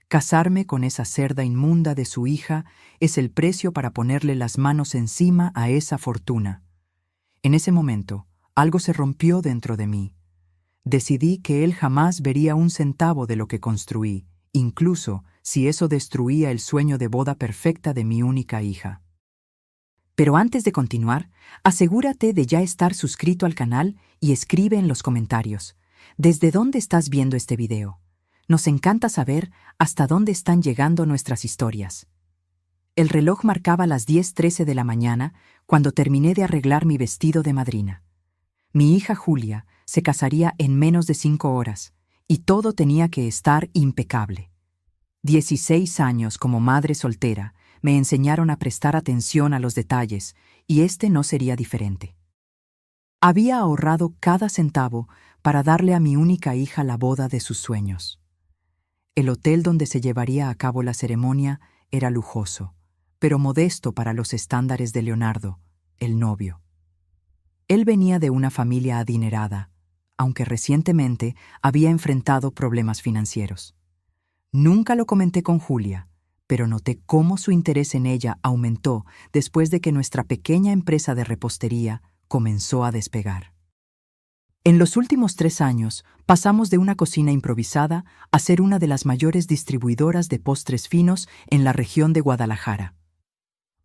Casarme con esa cerda inmunda de su hija es el precio para ponerle las manos encima a esa fortuna. En ese momento, algo se rompió dentro de mí. Decidí que él jamás vería un centavo de lo que construí, incluso si eso destruía el sueño de boda perfecta de mi única hija. Pero antes de continuar, asegúrate de ya estar suscrito al canal y escribe en los comentarios ¿desde dónde estás viendo este video? Nos encanta saber hasta dónde están llegando nuestras historias. El reloj marcaba las 10:13 de la mañana cuando terminé de arreglar mi vestido de madrina. Mi hija Julia se casaría en menos de 5 horas y todo tenía que estar impecable. 16 años como madre soltera me enseñaron a prestar atención a los detalles y este no sería diferente. Había ahorrado cada centavo para darle a mi única hija la boda de sus sueños. El hotel donde se llevaría a cabo la ceremonia era lujoso, pero modesto para los estándares de Leonardo, el novio. Él venía de una familia adinerada, aunque recientemente había enfrentado problemas financieros. Nunca lo comenté con Julia, pero noté cómo su interés en ella aumentó después de que nuestra pequeña empresa de repostería comenzó a despegar. En los últimos 3 años, pasamos de una cocina improvisada a ser una de las mayores distribuidoras de postres finos en la región de Guadalajara.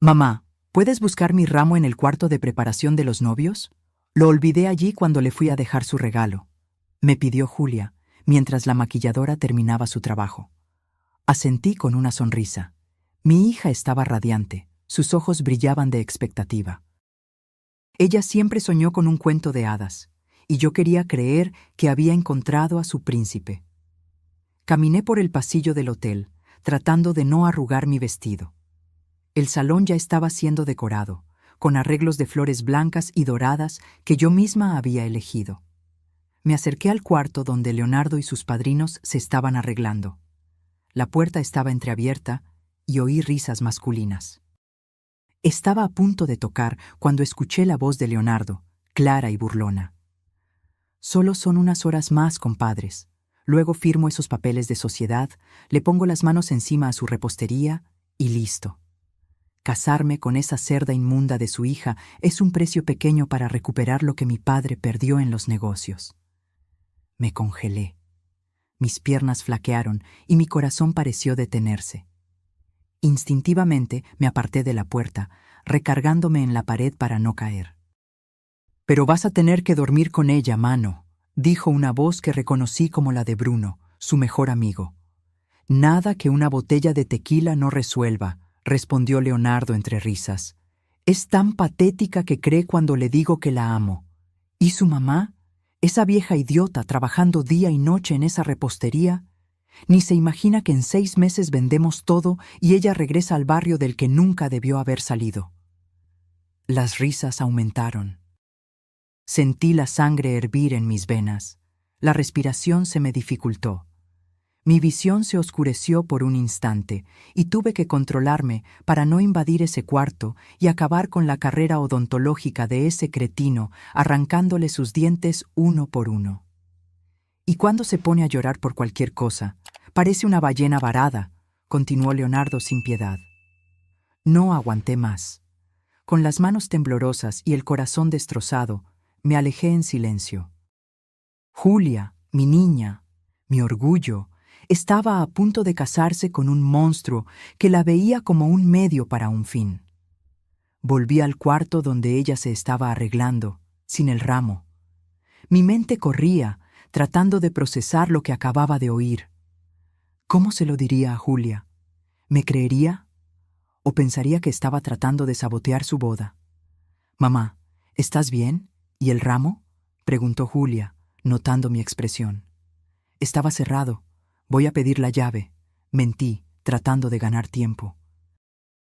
Mamá, ¿puedes buscar mi ramo en el cuarto de preparación de los novios? Lo olvidé allí cuando le fui a dejar su regalo, me pidió Julia, mientras la maquilladora terminaba su trabajo. Asentí con una sonrisa. Mi hija estaba radiante, sus ojos brillaban de expectativa. Ella siempre soñó con un cuento de hadas, y yo quería creer que había encontrado a su príncipe. Caminé por el pasillo del hotel, tratando de no arrugar mi vestido. El salón ya estaba siendo decorado, con arreglos de flores blancas y doradas que yo misma había elegido. Me acerqué al cuarto donde Leonardo y sus padrinos se estaban arreglando. La puerta estaba entreabierta y oí risas masculinas. Estaba a punto de tocar cuando escuché la voz de Leonardo, clara y burlona. Solo son unas horas más, compadres. Luego firmo esos papeles de sociedad, le pongo las manos encima a su repostería y listo. Casarme con esa cerda inmunda de su hija es un precio pequeño para recuperar lo que mi padre perdió en los negocios. Me congelé. Mis piernas flaquearon y mi corazón pareció detenerse. Instintivamente me aparté de la puerta, recargándome en la pared para no caer. «Pero vas a tener que dormir con ella, mano», dijo una voz que reconocí como la de Bruno, su mejor amigo. «Nada que una botella de tequila no resuelva», respondió Leonardo entre risas. «Es tan patética que cree cuando le digo que la amo. ¿Y su mamá? Esa vieja idiota trabajando día y noche en esa repostería. Ni se imagina que en 6 meses vendemos todo y ella regresa al barrio del que nunca debió haber salido». Las risas aumentaron. Sentí la sangre hervir en mis venas. La respiración se me dificultó. Mi visión se oscureció por un instante y tuve que controlarme para no invadir ese cuarto y acabar con la carrera odontológica de ese cretino, arrancándole sus dientes uno por uno. Y cuando se pone a llorar por cualquier cosa, parece una ballena varada, continuó Leonardo sin piedad. No aguanté más. Con las manos temblorosas y el corazón destrozado, me alejé en silencio. Julia, mi niña, mi orgullo, estaba a punto de casarse con un monstruo que la veía como un medio para un fin. Volví al cuarto donde ella se estaba arreglando, sin el ramo. Mi mente corría, tratando de procesar lo que acababa de oír. ¿Cómo se lo diría a Julia? ¿Me creería? ¿O pensaría que estaba tratando de sabotear su boda? «Mamá, ¿estás bien? ¿Y el ramo?», preguntó Julia, notando mi expresión. «Estaba cerrado. Voy a pedir la llave», mentí, tratando de ganar tiempo.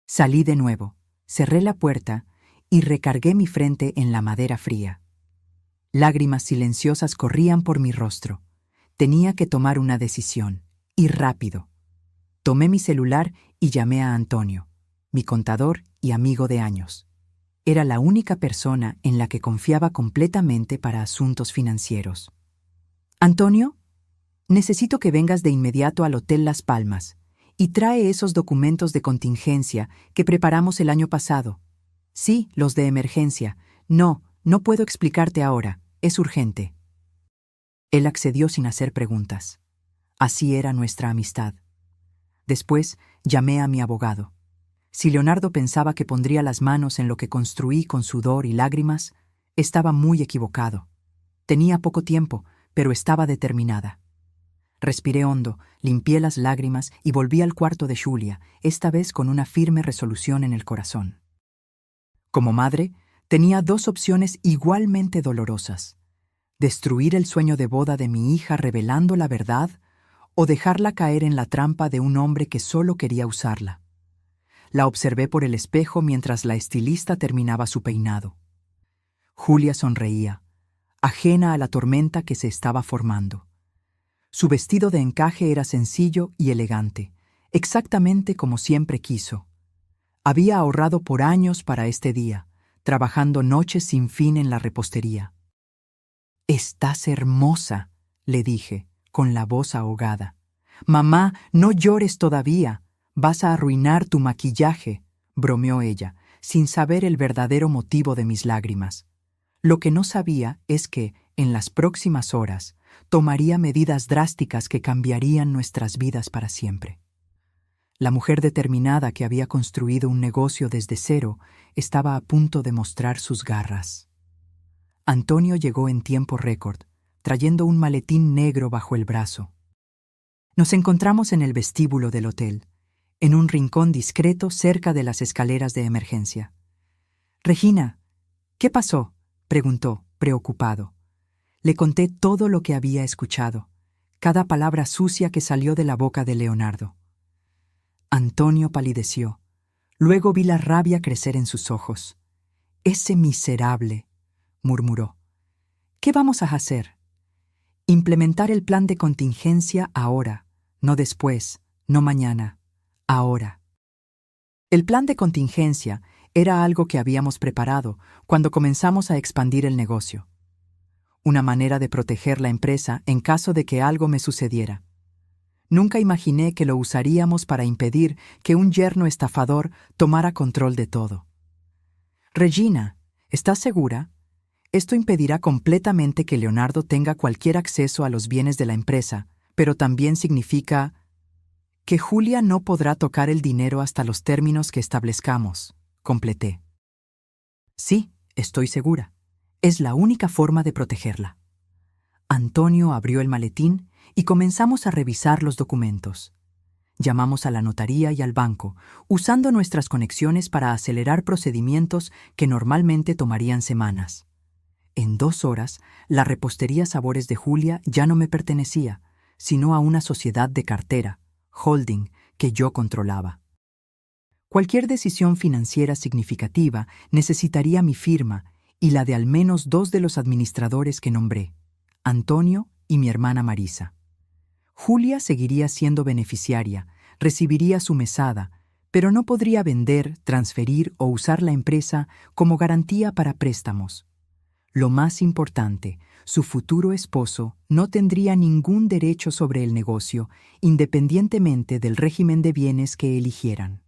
Salí de nuevo, cerré la puerta y recargué mi frente en la madera fría. Lágrimas silenciosas corrían por mi rostro. Tenía que tomar una decisión, y rápido. Tomé mi celular y llamé a Antonio, mi contador y amigo de años. Era la única persona en la que confiaba completamente para asuntos financieros. «Antonio, necesito que vengas de inmediato al Hotel Las Palmas. y trae esos documentos de contingencia que preparamos el año pasado. Sí, los de emergencia. No, no puedo explicarte ahora. Es urgente. Él accedió sin hacer preguntas. Así era nuestra amistad. Después llamé a mi abogado. Si Leonardo pensaba que pondría las manos en lo que construí con sudor y lágrimas, estaba muy equivocado. Tenía poco tiempo, pero estaba determinada. Respiré hondo, limpié las lágrimas y volví al cuarto de Julia, esta vez con una firme resolución en el corazón. Como madre, tenía dos opciones igualmente dolorosas: destruir el sueño de boda de mi hija revelando la verdad o dejarla caer en la trampa de un hombre que solo quería usarla. La observé por el espejo mientras la estilista terminaba su peinado. Julia sonreía, ajena a la tormenta que se estaba formando. Su vestido de encaje era sencillo y elegante, exactamente como siempre quiso. Había ahorrado por años para este día, trabajando noches sin fin en la repostería. «Estás hermosa», le dije, con la voz ahogada. «Mamá, no llores todavía. Vas a arruinar tu maquillaje», bromeó ella, sin saber el verdadero motivo de mis lágrimas. Lo que no sabía es que, en las próximas horas, tomaría medidas drásticas que cambiarían nuestras vidas para siempre. La mujer determinada que había construido un negocio desde cero estaba a punto de mostrar sus garras. Antonio llegó en tiempo récord, trayendo un maletín negro bajo el brazo. Nos encontramos en el vestíbulo del hotel, en un rincón discreto cerca de las escaleras de emergencia. «Regina, ¿qué pasó?», preguntó, preocupado. Le conté todo lo que había escuchado, cada palabra sucia que salió de la boca de Leonardo. Antonio palideció. Luego vi la rabia crecer en sus ojos. «Ese miserable», murmuró. «¿Qué vamos a hacer?» «Implementar el plan de contingencia ahora, no después, no mañana, ahora». El plan de contingencia era algo que habíamos preparado cuando comenzamos a expandir el negocio. Una manera de proteger la empresa en caso de que algo me sucediera. Nunca imaginé que lo usaríamos para impedir que un yerno estafador tomara control de todo. «Regina, ¿estás segura? Esto impedirá completamente que Leonardo tenga cualquier acceso a los bienes de la empresa, pero también significa que Julia no podrá tocar el dinero hasta los términos que establezcamos», completé. «Sí, estoy segura. Es la única forma de protegerla». Antonio abrió el maletín y comenzamos a revisar los documentos. Llamamos a la notaría y al banco, usando nuestras conexiones para acelerar procedimientos que normalmente tomarían semanas. En 2 horas, la repostería Sabores de Julia ya no me pertenecía, sino a una sociedad de cartera, holding, que yo controlaba. Cualquier decisión financiera significativa necesitaría mi firma y la de al menos 2 de los administradores que nombré, Antonio y mi hermana Marisa. Julia seguiría siendo beneficiaria, recibiría su mesada, pero no podría vender, transferir o usar la empresa como garantía para préstamos. Lo más importante, su futuro esposo no tendría ningún derecho sobre el negocio, independientemente del régimen de bienes que eligieran.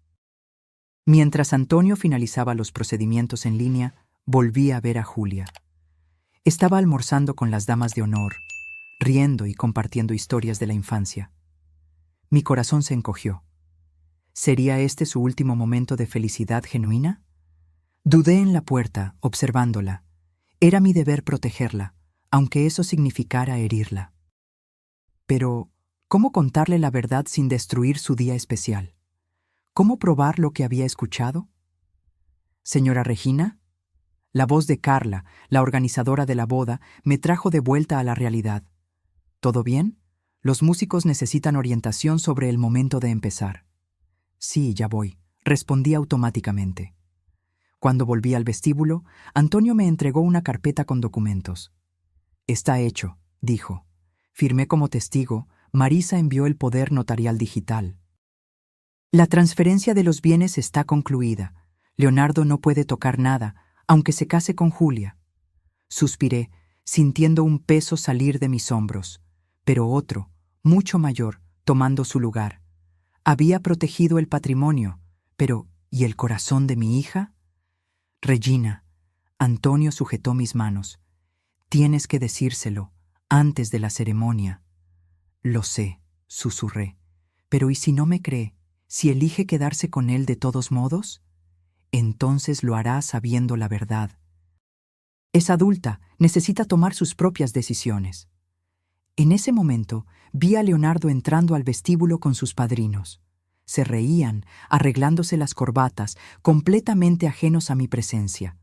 Mientras Antonio finalizaba los procedimientos en línea, volví a ver a Julia. Estaba almorzando con las damas de honor, riendo y compartiendo historias de la infancia. Mi corazón se encogió. ¿Sería este su último momento de felicidad genuina? Dudé en la puerta, observándola. Era mi deber protegerla, aunque eso significara herirla. Pero, ¿cómo contarle la verdad sin destruir su día especial? ¿Cómo probar lo que había escuchado? «Señora Regina», la voz de Carla, la organizadora de la boda, me trajo de vuelta a la realidad. «¿Todo bien? Los músicos necesitan orientación sobre el momento de empezar». «Sí, ya voy», respondí automáticamente. Cuando volví al vestíbulo, Antonio me entregó una carpeta con documentos. «Está hecho», dijo. «Firmé como testigo, Marisa envió el poder notarial digital. La transferencia de los bienes está concluida. Leonardo no puede tocar nada, aunque se case con Julia». Suspiré, sintiendo un peso salir de mis hombros, pero otro, mucho mayor, tomando su lugar. Había protegido el patrimonio, pero ¿y el corazón de mi hija? Regina, Antonio sujetó mis manos. Tienes que decírselo, antes de la ceremonia. Lo sé, susurré. Pero ¿y si no me cree? ¿Si elige quedarse con él de todos modos? Entonces lo hará sabiendo la verdad. Es adulta, necesita tomar sus propias decisiones. En ese momento vi a Leonardo entrando al vestíbulo con sus padrinos. Se reían, arreglándose las corbatas, completamente ajenos a mi presencia.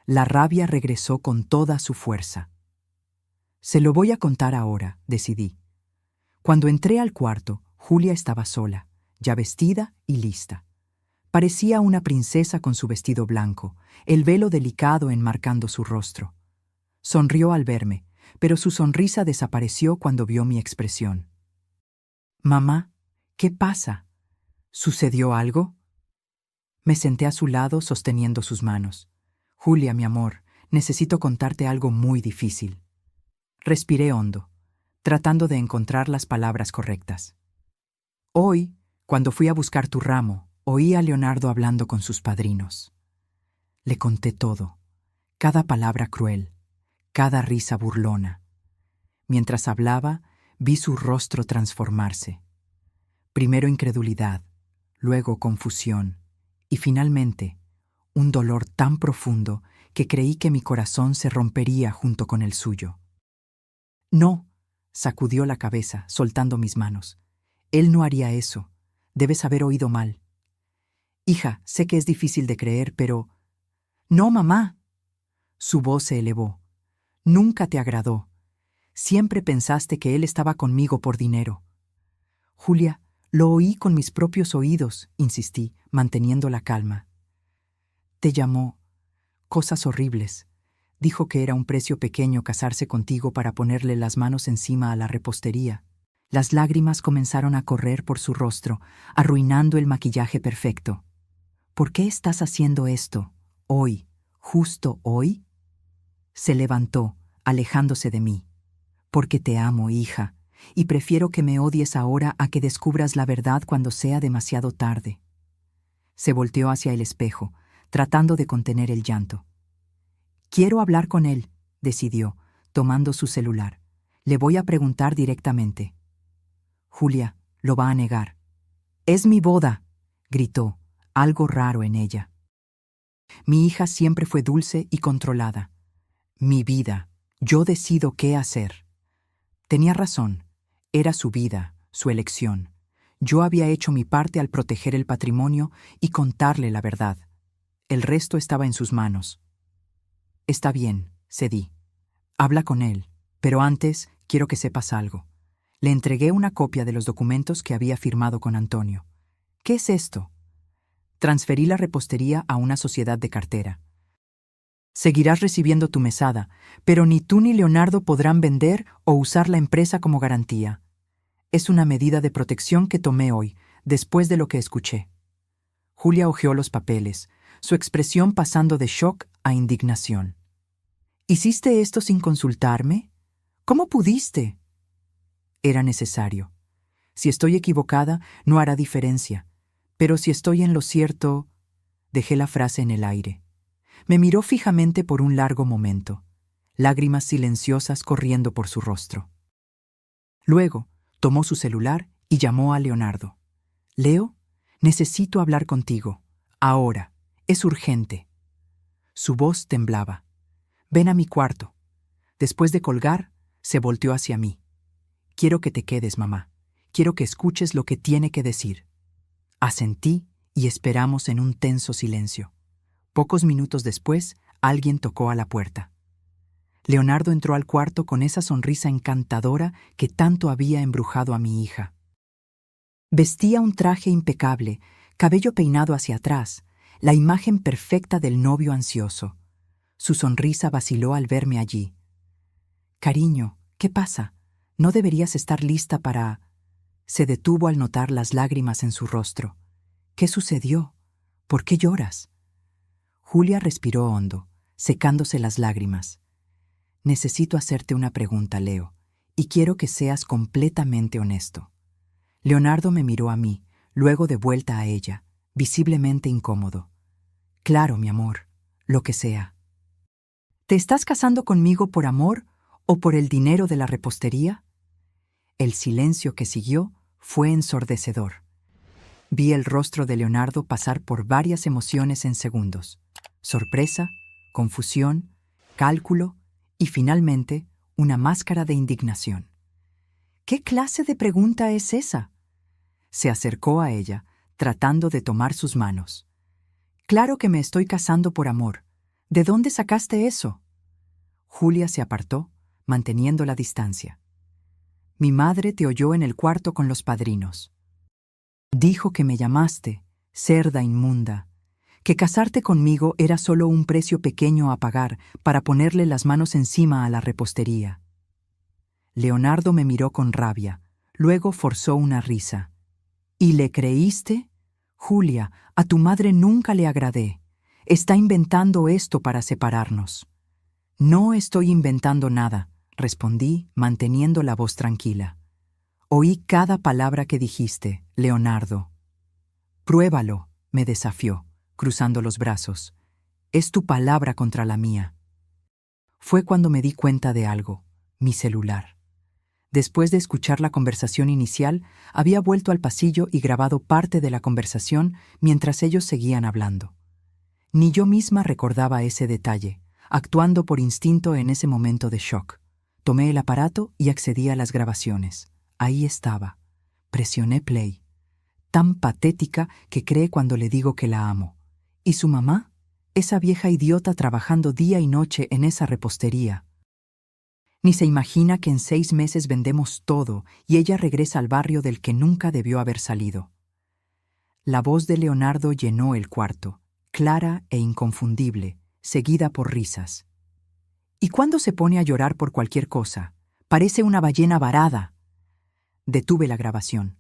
La rabia regresó con toda su fuerza. Se lo voy a contar ahora, decidí. Cuando entré al cuarto, Julia estaba sola, ya vestida y lista. Parecía una princesa con su vestido blanco, el velo delicado enmarcando su rostro. Sonrió al verme, pero su sonrisa desapareció cuando vio mi expresión. «Mamá, ¿qué pasa? ¿Sucedió algo?» Me senté a su lado sosteniendo sus manos. «Julia, mi amor, necesito contarte algo muy difícil». Respiré hondo, tratando de encontrar las palabras correctas. Hoy, cuando fui a buscar tu ramo, oí a Leonardo hablando con sus padrinos. Le conté todo, cada palabra cruel, cada risa burlona. Mientras hablaba, vi su rostro transformarse. Primero incredulidad, luego confusión, y finalmente, un dolor tan profundo que creí que mi corazón se rompería junto con el suyo. «No», sacudió la cabeza, soltando mis manos. «Él no haría eso. Debes haber oído mal». «Hija, sé que es difícil de creer, pero...» «No, mamá». Su voz se elevó. «Nunca te agradó. Siempre pensaste que él estaba conmigo por dinero». «Julia, lo oí con mis propios oídos», insistí, manteniendo la calma. «Te llamó cosas horribles. Dijo que era un precio pequeño casarse contigo para ponerle las manos encima a la repostería». Las lágrimas comenzaron a correr por su rostro, arruinando el maquillaje perfecto. «¿Por qué estás haciendo esto? Hoy, justo hoy?» Se levantó, alejándose de mí. «Porque te amo, hija, y prefiero que me odies ahora a que descubras la verdad cuando sea demasiado tarde». Se volteó hacia el espejo, tratando de contener el llanto. «Quiero hablar con él», decidió, tomando su celular. «Le voy a preguntar directamente». «Julia, lo va a negar». «Es mi boda», gritó, algo raro en ella. Mi hija siempre fue dulce y controlada. Mi vida, yo decido qué hacer. Tenía razón, era su vida, su elección. Yo había hecho mi parte al proteger el patrimonio y contarle la verdad. El resto estaba en sus manos. «Está bien», cedí. «Habla con él, pero antes quiero que sepas algo». Le entregué una copia de los documentos que había firmado con Antonio. «¿Qué es esto?» «Transferí la repostería a una sociedad de cartera. Seguirás recibiendo tu mesada, pero ni tú ni Leonardo podrán vender o usar la empresa como garantía. Es una medida de protección que tomé hoy, después de lo que escuché». Julia hojeó los papeles, su expresión pasando de shock a indignación. «¿Hiciste esto sin consultarme? ¿Cómo pudiste?» Era necesario. Si estoy equivocada, no hará diferencia. Pero si estoy en lo cierto... Dejé la frase en el aire. Me miró fijamente por un largo momento, lágrimas silenciosas corriendo por su rostro. Luego, tomó su celular y llamó a Leonardo. «Leo, necesito hablar contigo. Ahora. Es urgente». Su voz temblaba. «Ven a mi cuarto». Después de colgar, se volteó hacia mí. «Quiero que te quedes, mamá. Quiero que escuches lo que tiene que decir». Asentí y esperamos en un tenso silencio. Pocos minutos después, alguien tocó a la puerta. Leonardo entró al cuarto con esa sonrisa encantadora que tanto había embrujado a mi hija. Vestía un traje impecable, cabello peinado hacia atrás, la imagen perfecta del novio ansioso. Su sonrisa vaciló al verme allí. «Cariño, ¿qué pasa? ¿No deberías estar lista para...?» Se detuvo al notar las lágrimas en su rostro. «¿Qué sucedió? ¿Por qué lloras?» Julia respiró hondo, secándose las lágrimas. «Necesito hacerte una pregunta, Leo, y quiero que seas completamente honesto». Leonardo me miró a mí, luego de vuelta a ella, visiblemente incómodo. Claro, mi amor, lo que sea. ¿Te estás casando conmigo por amor o por el dinero de la repostería? El silencio que siguió fue ensordecedor. Vi el rostro de Leonardo pasar por varias emociones en segundos. Sorpresa, confusión, cálculo y finalmente una máscara de indignación. ¿Qué clase de pregunta es esa? Se acercó a ella, tratando de tomar sus manos. Claro que me estoy casando por amor. ¿De dónde sacaste eso? Julia se apartó, manteniendo la distancia. Mi madre te oyó en el cuarto con los padrinos. Dijo que me llamaste, cerda inmunda, que casarte conmigo era solo un precio pequeño a pagar para ponerle las manos encima a la repostería. Leonardo me miró con rabia, luego forzó una risa. ¿Y le creíste? Julia, a tu madre nunca le agradé. Está inventando esto para separarnos. No estoy inventando nada, respondí, manteniendo la voz tranquila. Oí cada palabra que dijiste, Leonardo. Pruébalo, me desafió, cruzando los brazos. Es tu palabra contra la mía. Fue cuando me di cuenta de algo, mi celular. Después de escuchar la conversación inicial, había vuelto al pasillo y grabado parte de la conversación mientras ellos seguían hablando. Ni yo misma recordaba ese detalle, actuando por instinto en ese momento de shock. Tomé el aparato y accedí a las grabaciones. Ahí estaba. Presioné play. Tan patética que cree cuando le digo que la amo. ¿Y su mamá? Esa vieja idiota trabajando día y noche en esa repostería. Ni se imagina que en 6 meses vendemos todo y ella regresa al barrio del que nunca debió haber salido. La voz de Leonardo llenó el cuarto, clara e inconfundible, seguida por risas. ¿Y cuándo se pone a llorar por cualquier cosa? Parece una ballena varada. Detuve la grabación.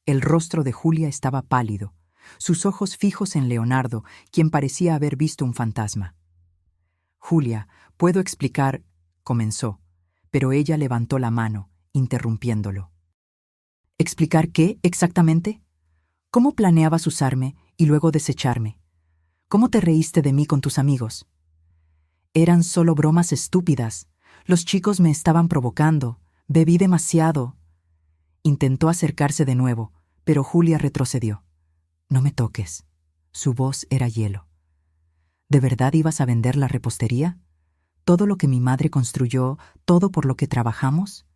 El rostro de Julia estaba pálido, sus ojos fijos en Leonardo, quien parecía haber visto un fantasma. Julia, puedo explicar, comenzó, pero ella levantó la mano, interrumpiéndolo. ¿Explicar qué exactamente? ¿Cómo planeabas usarme y luego desecharme? ¿Cómo te reíste de mí con tus amigos? Eran solo bromas estúpidas. Los chicos me estaban provocando. Bebí demasiado. Intentó acercarse de nuevo, pero Julia retrocedió. No me toques. Su voz era hielo. ¿De verdad ibas a vender la repostería? ¿Todo lo que mi madre construyó, todo por lo que trabajamos?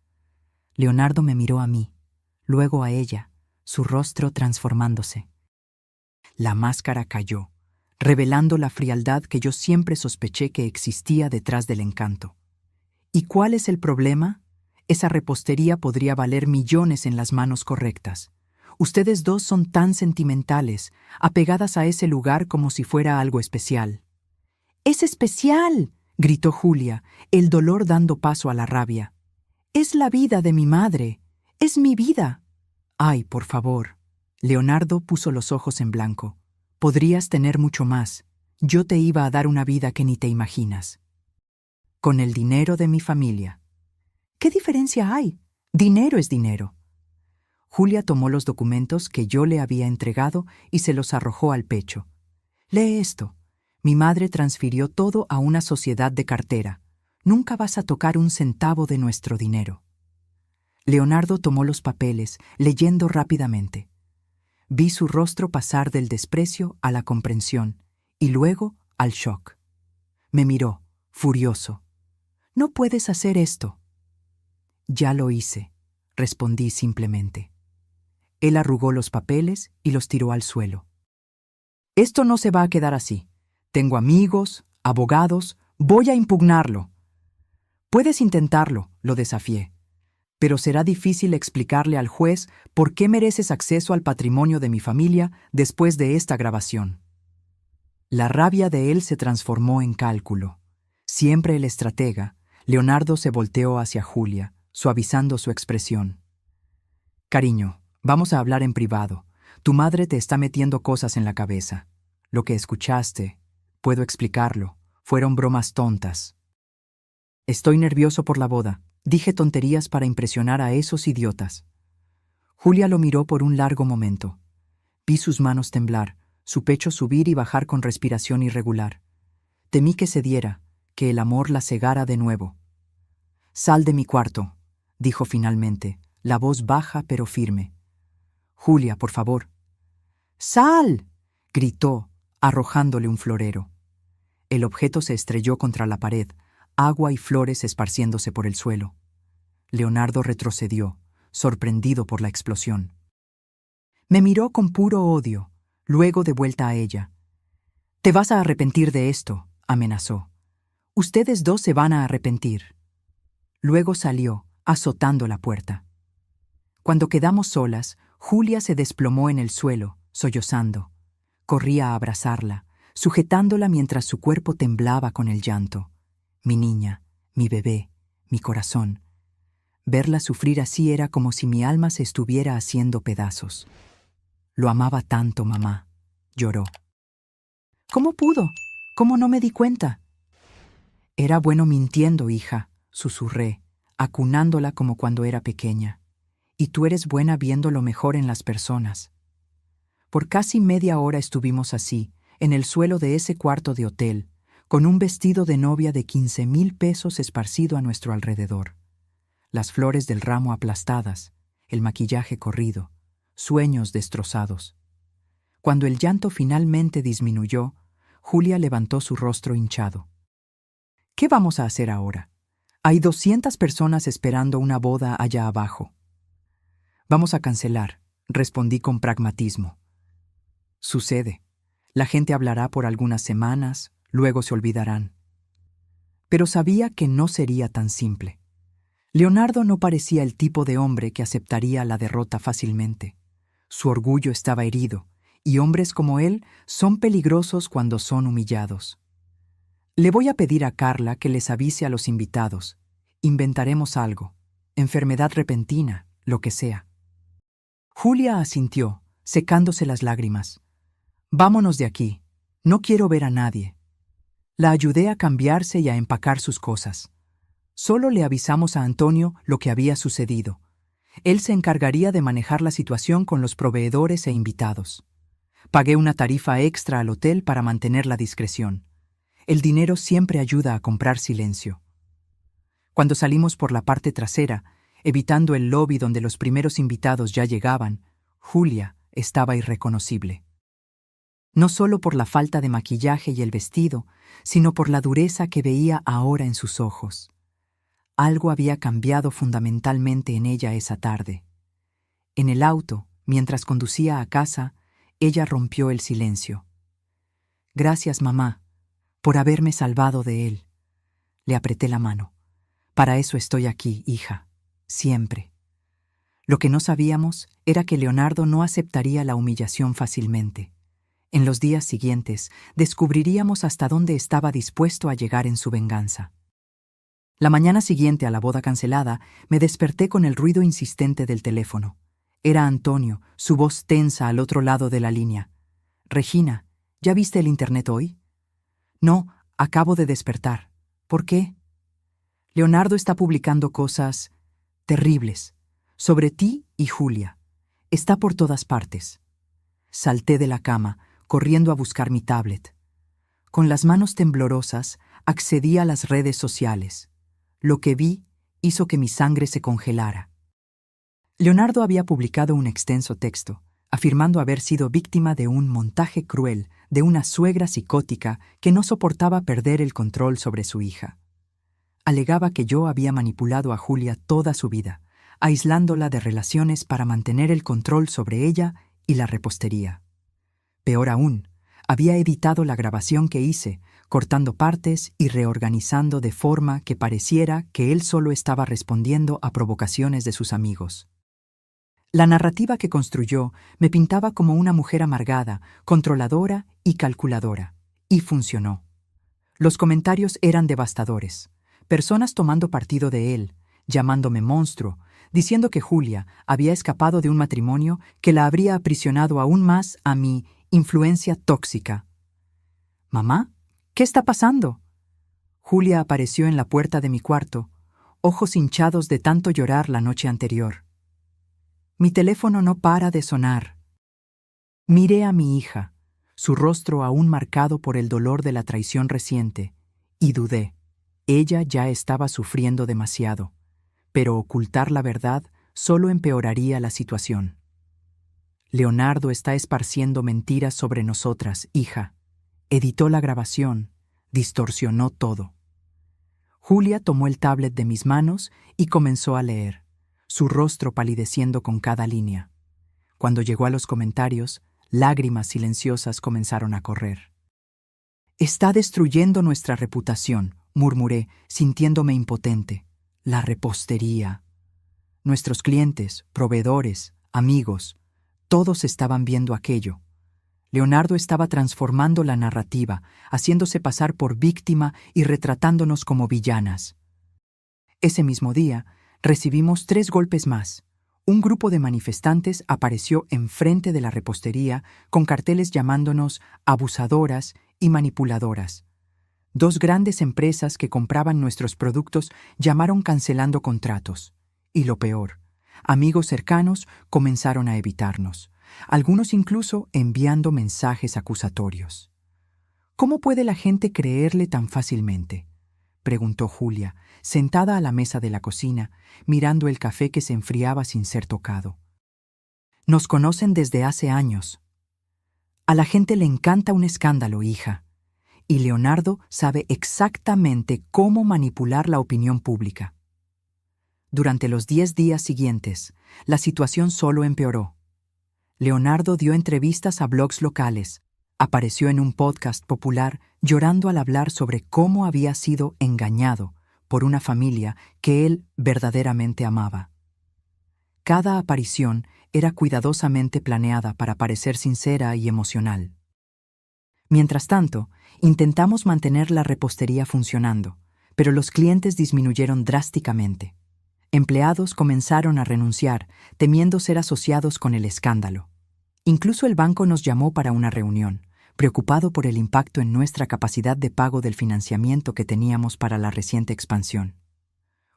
Leonardo me miró a mí, luego a ella, su rostro transformándose. La máscara cayó, revelando la frialdad que yo siempre sospeché que existía detrás del encanto. ¿Y cuál es el problema? Esa repostería podría valer millones en las manos correctas. Ustedes dos son tan sentimentales, apegadas a ese lugar como si fuera algo especial. ¡Es especial!, gritó Julia, el dolor dando paso a la rabia. Es la vida de mi madre. Es mi vida. Ay, por favor. Leonardo puso los ojos en blanco. Podrías tener mucho más. Yo te iba a dar una vida que ni te imaginas. Con el dinero de mi familia. ¿Qué diferencia hay? Dinero es dinero. Julia tomó los documentos que yo le había entregado y se los arrojó al pecho. Lee esto. Mi madre transfirió todo a una sociedad de cartera. Nunca vas a tocar un centavo de nuestro dinero. Leonardo tomó los papeles, leyendo rápidamente. Vi su rostro pasar del desprecio a la comprensión y luego al shock. Me miró, furioso. «No puedes hacer esto». «Ya lo hice», respondí simplemente. Él arrugó los papeles y los tiró al suelo. «Esto no se va a quedar así. Tengo amigos, abogados, voy a impugnarlo». «Puedes intentarlo», lo desafié. «Pero será difícil explicarle al juez por qué mereces acceso al patrimonio de mi familia después de esta grabación». La rabia de él se transformó en cálculo. Siempre el estratega, Leonardo se volteó hacia Julia, suavizando su expresión. «Cariño, vamos a hablar en privado. Tu madre te está metiendo cosas en la cabeza. Lo que escuchaste, puedo explicarlo, fueron bromas tontas. Estoy nervioso por la boda. Dije tonterías para impresionar a esos idiotas». Julia lo miró por un largo momento. Vi sus manos temblar, su pecho subir y bajar con respiración irregular. Temí que cediera, que el amor la cegara de nuevo. «Sal de mi cuarto», dijo finalmente, la voz baja pero firme. «Julia, por favor». «¡Sal!», gritó, arrojándole un florero. El objeto se estrelló contra la pared, agua y flores esparciéndose por el suelo. Leonardo retrocedió, sorprendido por la explosión. Me miró con puro odio, luego de vuelta a ella. «Te vas a arrepentir de esto», amenazó. «Ustedes dos se van a arrepentir». Luego salió, azotando la puerta. Cuando quedamos solas, Julia se desplomó en el suelo, sollozando. Corría a abrazarla, sujetándola mientras su cuerpo temblaba con el llanto. Mi niña, mi bebé, mi corazón. Verla sufrir así era como si mi alma se estuviera haciendo pedazos. «Lo amaba tanto, mamá», lloró. «¿Cómo pudo? ¿Cómo no me di cuenta?» «Era bueno mintiendo, hija», susurré, acunándola como cuando era pequeña. «Y tú eres buena viendo lo mejor en las personas». Por casi media hora estuvimos así, en el suelo de ese cuarto de hotel, con un vestido de novia de 15,000 pesos esparcido a nuestro alrededor. Las flores del ramo aplastadas, el maquillaje corrido, sueños destrozados. Cuando el llanto finalmente disminuyó, Julia levantó su rostro hinchado. «¿Qué vamos a hacer ahora? Hay 200 personas esperando una boda allá abajo». «Vamos a cancelar», respondí con pragmatismo. «Sucede. La gente hablará por algunas semanas, luego se olvidarán». Pero sabía que no sería tan simple. Leonardo no parecía el tipo de hombre que aceptaría la derrota fácilmente. Su orgullo estaba herido, y hombres como él son peligrosos cuando son humillados. «Le voy a pedir a Carla que les avise a los invitados. Inventaremos algo. Enfermedad repentina, lo que sea». Julia asintió, secándose las lágrimas. «Vámonos de aquí. No quiero ver a nadie». La ayudé a cambiarse y a empacar sus cosas. Solo le avisamos a Antonio lo que había sucedido. Él se encargaría de manejar la situación con los proveedores e invitados. Pagué una tarifa extra al hotel para mantener la discreción. El dinero siempre ayuda a comprar silencio. Cuando salimos por la parte trasera, evitando el lobby donde los primeros invitados ya llegaban, Julia estaba irreconocible. No solo por la falta de maquillaje y el vestido, sino por la dureza que veía ahora en sus ojos. Algo había cambiado fundamentalmente en ella esa tarde. En el auto, mientras conducía a casa, ella rompió el silencio. «Gracias, mamá, por haberme salvado de él». Le apreté la mano. «Para eso estoy aquí, hija, siempre». Lo que no sabíamos era que Leonardo no aceptaría la humillación fácilmente. En los días siguientes, descubriríamos hasta dónde estaba dispuesto a llegar en su venganza. La mañana siguiente a la boda cancelada, me desperté con el ruido insistente del teléfono. Era Antonio, su voz tensa al otro lado de la línea. «Regina, ¿ya viste el internet hoy?» «No, acabo de despertar». «¿Por qué?» «Leonardo está publicando cosas terribles sobre ti y Julia. Está por todas partes». Salté de la cama, corriendo a buscar mi tablet. Con las manos temblorosas, accedí a las redes sociales. Lo que vi hizo que mi sangre se congelara. Leonardo había publicado un extenso texto, afirmando haber sido víctima de un montaje cruel de una suegra psicótica que no soportaba perder el control sobre su hija. Alegaba que yo había manipulado a Julia toda su vida, aislándola de relaciones para mantener el control sobre ella y la repostería. Peor aún, había editado la grabación que hice, cortando partes y reorganizando de forma que pareciera que él solo estaba respondiendo a provocaciones de sus amigos. La narrativa que construyó me pintaba como una mujer amargada, controladora y calculadora, y funcionó. Los comentarios eran devastadores, personas tomando partido de él, llamándome monstruo, diciendo que Julia había escapado de un matrimonio que la habría aprisionado aún más a mi influencia tóxica. «¿Mamá? ¿Qué está pasando?» Julia apareció en la puerta de mi cuarto, ojos hinchados de tanto llorar la noche anterior. «Mi teléfono no para de sonar». Miré a mi hija, su rostro aún marcado por el dolor de la traición reciente, y dudé. Ella ya estaba sufriendo demasiado, pero ocultar la verdad solo empeoraría la situación. Leonardo está esparciendo mentiras sobre nosotras, hija. Editó la grabación, distorsionó todo. Julia tomó el tablet de mis manos y comenzó a leer, su rostro palideciendo con cada línea. Cuando llegó a los comentarios, lágrimas silenciosas comenzaron a correr. «Está destruyendo nuestra reputación», murmuré, sintiéndome impotente. «La repostería». Nuestros clientes, proveedores, amigos, todos estaban viendo aquello. Leonardo estaba transformando la narrativa, haciéndose pasar por víctima y retratándonos como villanas. Ese mismo día, recibimos 3 golpes más. Un grupo de manifestantes apareció enfrente de la repostería con carteles llamándonos abusadoras y manipuladoras. 2 grandes empresas que compraban nuestros productos llamaron cancelando contratos. Y lo peor, amigos cercanos comenzaron a evitarnos, algunos incluso enviando mensajes acusatorios. «¿Cómo puede la gente creerle tan fácilmente?», preguntó Julia, sentada a la mesa de la cocina, mirando el café que se enfriaba sin ser tocado. «Nos conocen desde hace años. A la gente le encanta un escándalo, hija. Y Leonardo sabe exactamente cómo manipular la opinión pública». Durante los 10 días siguientes, la situación solo empeoró. Leonardo dio entrevistas a blogs locales, apareció en un podcast popular llorando al hablar sobre cómo había sido engañado por una familia que él verdaderamente amaba. Cada aparición era cuidadosamente planeada para parecer sincera y emocional. Mientras tanto, intentamos mantener la repostería funcionando, pero los clientes disminuyeron drásticamente. Empleados comenzaron a renunciar, temiendo ser asociados con el escándalo. Incluso el banco nos llamó para una reunión, preocupado por el impacto en nuestra capacidad de pago del financiamiento que teníamos para la reciente expansión.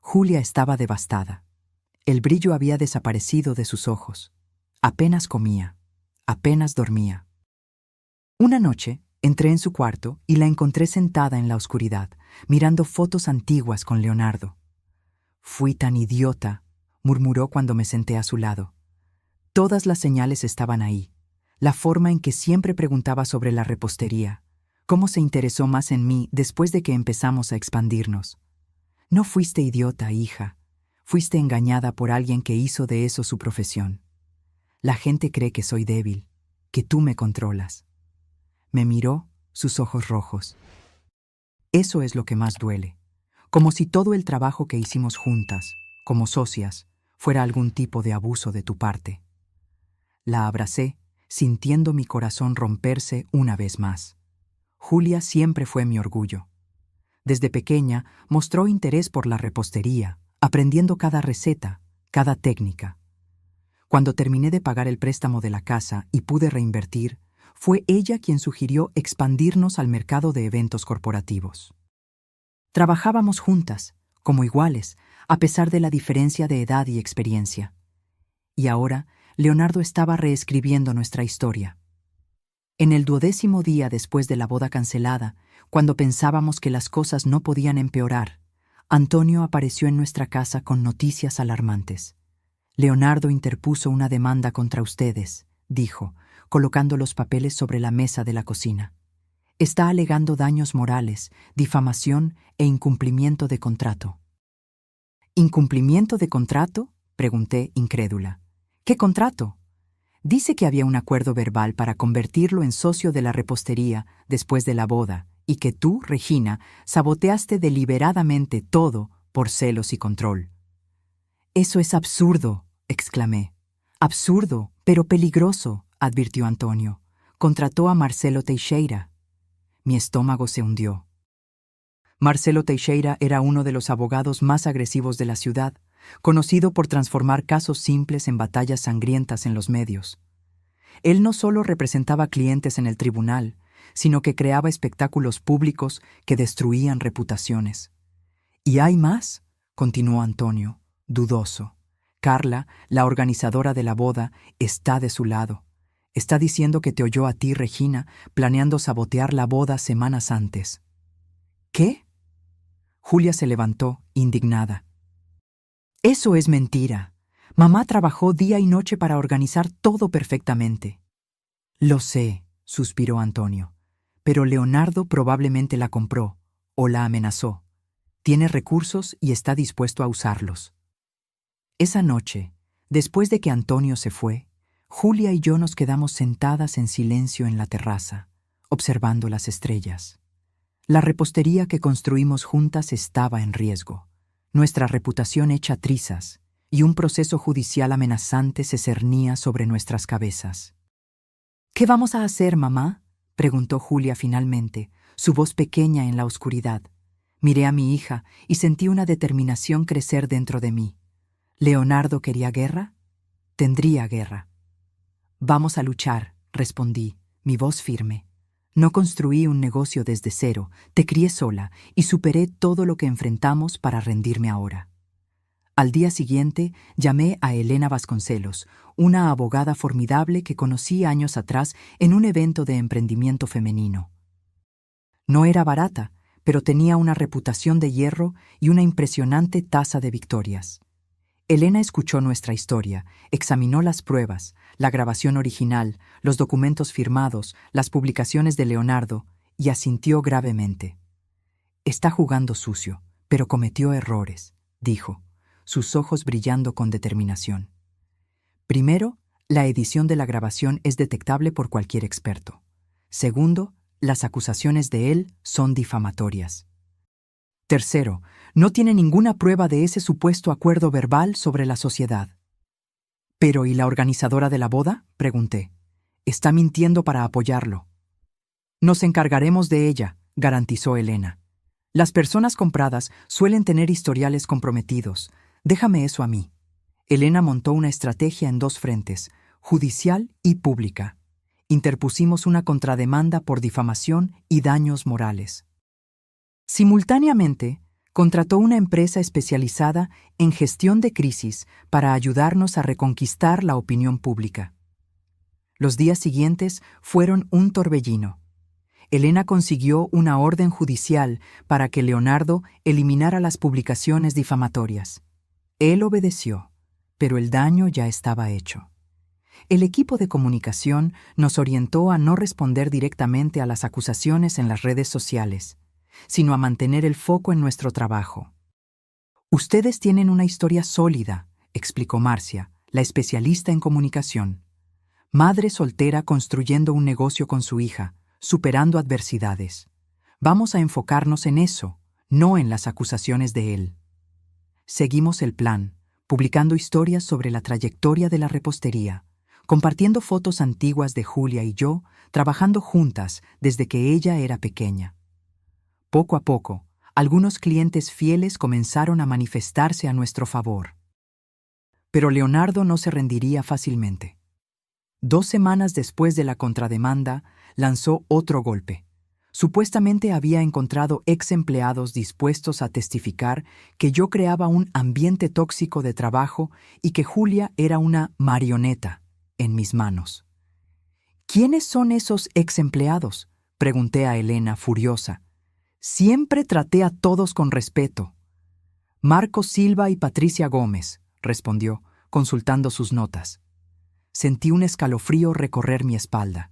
Julia estaba devastada. El brillo había desaparecido de sus ojos. Apenas comía, apenas dormía. Una noche, entré en su cuarto y la encontré sentada en la oscuridad, mirando fotos antiguas con Leonardo. «Fui tan idiota», murmuró cuando me senté a su lado. Todas las señales estaban ahí. La forma en que siempre preguntaba sobre la repostería. Cómo se interesó más en mí después de que empezamos a expandirnos. «No fuiste idiota, hija. Fuiste engañada por alguien que hizo de eso su profesión. La gente cree que soy débil, que tú me controlas». Me miró, sus ojos rojos. «Eso es lo que más duele. Como si todo el trabajo que hicimos juntas, como socias, fuera algún tipo de abuso de tu parte». La abracé, sintiendo mi corazón romperse una vez más. Julia siempre fue mi orgullo. Desde pequeña mostró interés por la repostería, aprendiendo cada receta, cada técnica. Cuando terminé de pagar el préstamo de la casa y pude reinvertir, fue ella quien sugirió expandirnos al mercado de eventos corporativos. Trabajábamos juntas, como iguales, a pesar de la diferencia de edad y experiencia. Y ahora, Leonardo estaba reescribiendo nuestra historia. En el 12º día después de la boda cancelada, cuando pensábamos que las cosas no podían empeorar, Antonio apareció en nuestra casa con noticias alarmantes. «Leonardo interpuso una demanda contra ustedes», dijo, colocando los papeles sobre la mesa de la cocina. «Está alegando daños morales, difamación e incumplimiento de contrato». «¿Incumplimiento de contrato?», pregunté, incrédula. «¿Qué contrato?». «Dice que había un acuerdo verbal para convertirlo en socio de la repostería después de la boda y que tú, Regina, saboteaste deliberadamente todo por celos y control». «Eso es absurdo», exclamé. «Absurdo, pero peligroso», advirtió Antonio. «Contrató a Marcelo Teixeira». Mi estómago se hundió. Marcelo Teixeira era uno de los abogados más agresivos de la ciudad, conocido por transformar casos simples en batallas sangrientas en los medios. Él no solo representaba clientes en el tribunal, sino que creaba espectáculos públicos que destruían reputaciones. «¿Y hay más?», continuó Antonio, dudoso. «Carla, la organizadora de la boda, está de su lado. Está diciendo que te oyó a ti, Regina, planeando sabotear la boda semanas antes. ¿Qué? Julia se levantó, indignada. Eso es mentira. Mamá trabajó día y noche para organizar todo perfectamente. Lo sé, suspiró Antonio, pero Leonardo probablemente la compró o la amenazó. Tiene recursos y está dispuesto a usarlos. Esa noche, después de que Antonio se fue, Julia y yo nos quedamos sentadas en silencio en la terraza, observando las estrellas. La repostería que construimos juntas estaba en riesgo, nuestra reputación hecha trizas, y un proceso judicial amenazante se cernía sobre nuestras cabezas. ¿Qué vamos a hacer, mamá?, preguntó Julia finalmente, su voz pequeña en la oscuridad. Miré a mi hija y sentí una determinación crecer dentro de mí. ¿Leonardo quería guerra? Tendría guerra. Vamos a luchar, respondí, mi voz firme. No construí un negocio desde cero, te crié sola y superé todo lo que enfrentamos para rendirme ahora. Al día siguiente llamé a Elena Vasconcelos, una abogada formidable que conocí años atrás en un evento de emprendimiento femenino. No era barata, pero tenía una reputación de hierro y una impresionante tasa de victorias. Elena escuchó nuestra historia, examinó las pruebas, la grabación original, los documentos firmados, las publicaciones de Leonardo, y asintió gravemente. Está jugando sucio, pero cometió errores, dijo, sus ojos brillando con determinación. Primero, la edición de la grabación es detectable por cualquier experto. Segundo, las acusaciones de él son difamatorias. Tercero, no tiene ninguna prueba de ese supuesto acuerdo verbal sobre la sociedad. ¿Pero y la organizadora de la boda?, pregunté. Está mintiendo para apoyarlo. Nos encargaremos de ella, garantizó Elena. Las personas compradas suelen tener historiales comprometidos. Déjame eso a mí. Elena montó una estrategia en dos frentes, judicial y pública. Interpusimos una contrademanda por difamación y daños morales. Simultáneamente, contrató una empresa especializada en gestión de crisis para ayudarnos a reconquistar la opinión pública. Los días siguientes fueron un torbellino. Elena consiguió una orden judicial para que Leonardo eliminara las publicaciones difamatorias. Él obedeció, pero el daño ya estaba hecho. El equipo de comunicación nos orientó a no responder directamente a las acusaciones en las redes sociales, sino a mantener el foco en nuestro trabajo. Ustedes tienen una historia sólida, explicó Marcia, la especialista en comunicación. Madre soltera construyendo un negocio con su hija, superando adversidades. Vamos a enfocarnos en eso, no en las acusaciones de él. Seguimos el plan, publicando historias sobre la trayectoria de la repostería, compartiendo fotos antiguas de Julia y yo, trabajando juntas desde que ella era pequeña. Poco a poco, algunos clientes fieles comenzaron a manifestarse a nuestro favor. Pero Leonardo no se rendiría fácilmente. 2 semanas después de la contrademanda, lanzó otro golpe. Supuestamente había encontrado ex empleados dispuestos a testificar que yo creaba un ambiente tóxico de trabajo y que Julia era una marioneta en mis manos. ¿Quiénes son esos ex empleados?, pregunté a Elena, furiosa. Siempre traté a todos con respeto. Marcos Silva y Patricia Gómez, respondió, consultando sus notas. Sentí un escalofrío recorrer mi espalda.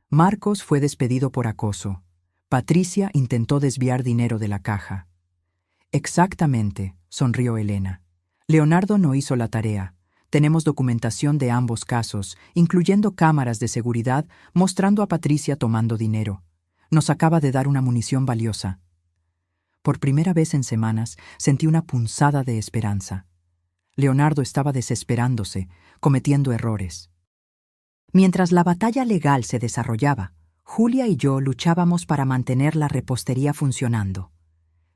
Marcos fue despedido por acoso. Patricia intentó desviar dinero de la caja. Exactamente, sonrió Elena. Leonardo no hizo la tarea. Tenemos documentación de ambos casos, incluyendo cámaras de seguridad mostrando a Patricia tomando dinero. Nos acaba de dar una munición valiosa. Por primera vez en semanas sentí una punzada de esperanza. Leonardo estaba desesperándose, cometiendo errores. Mientras la batalla legal se desarrollaba, Julia y yo luchábamos para mantener la repostería funcionando.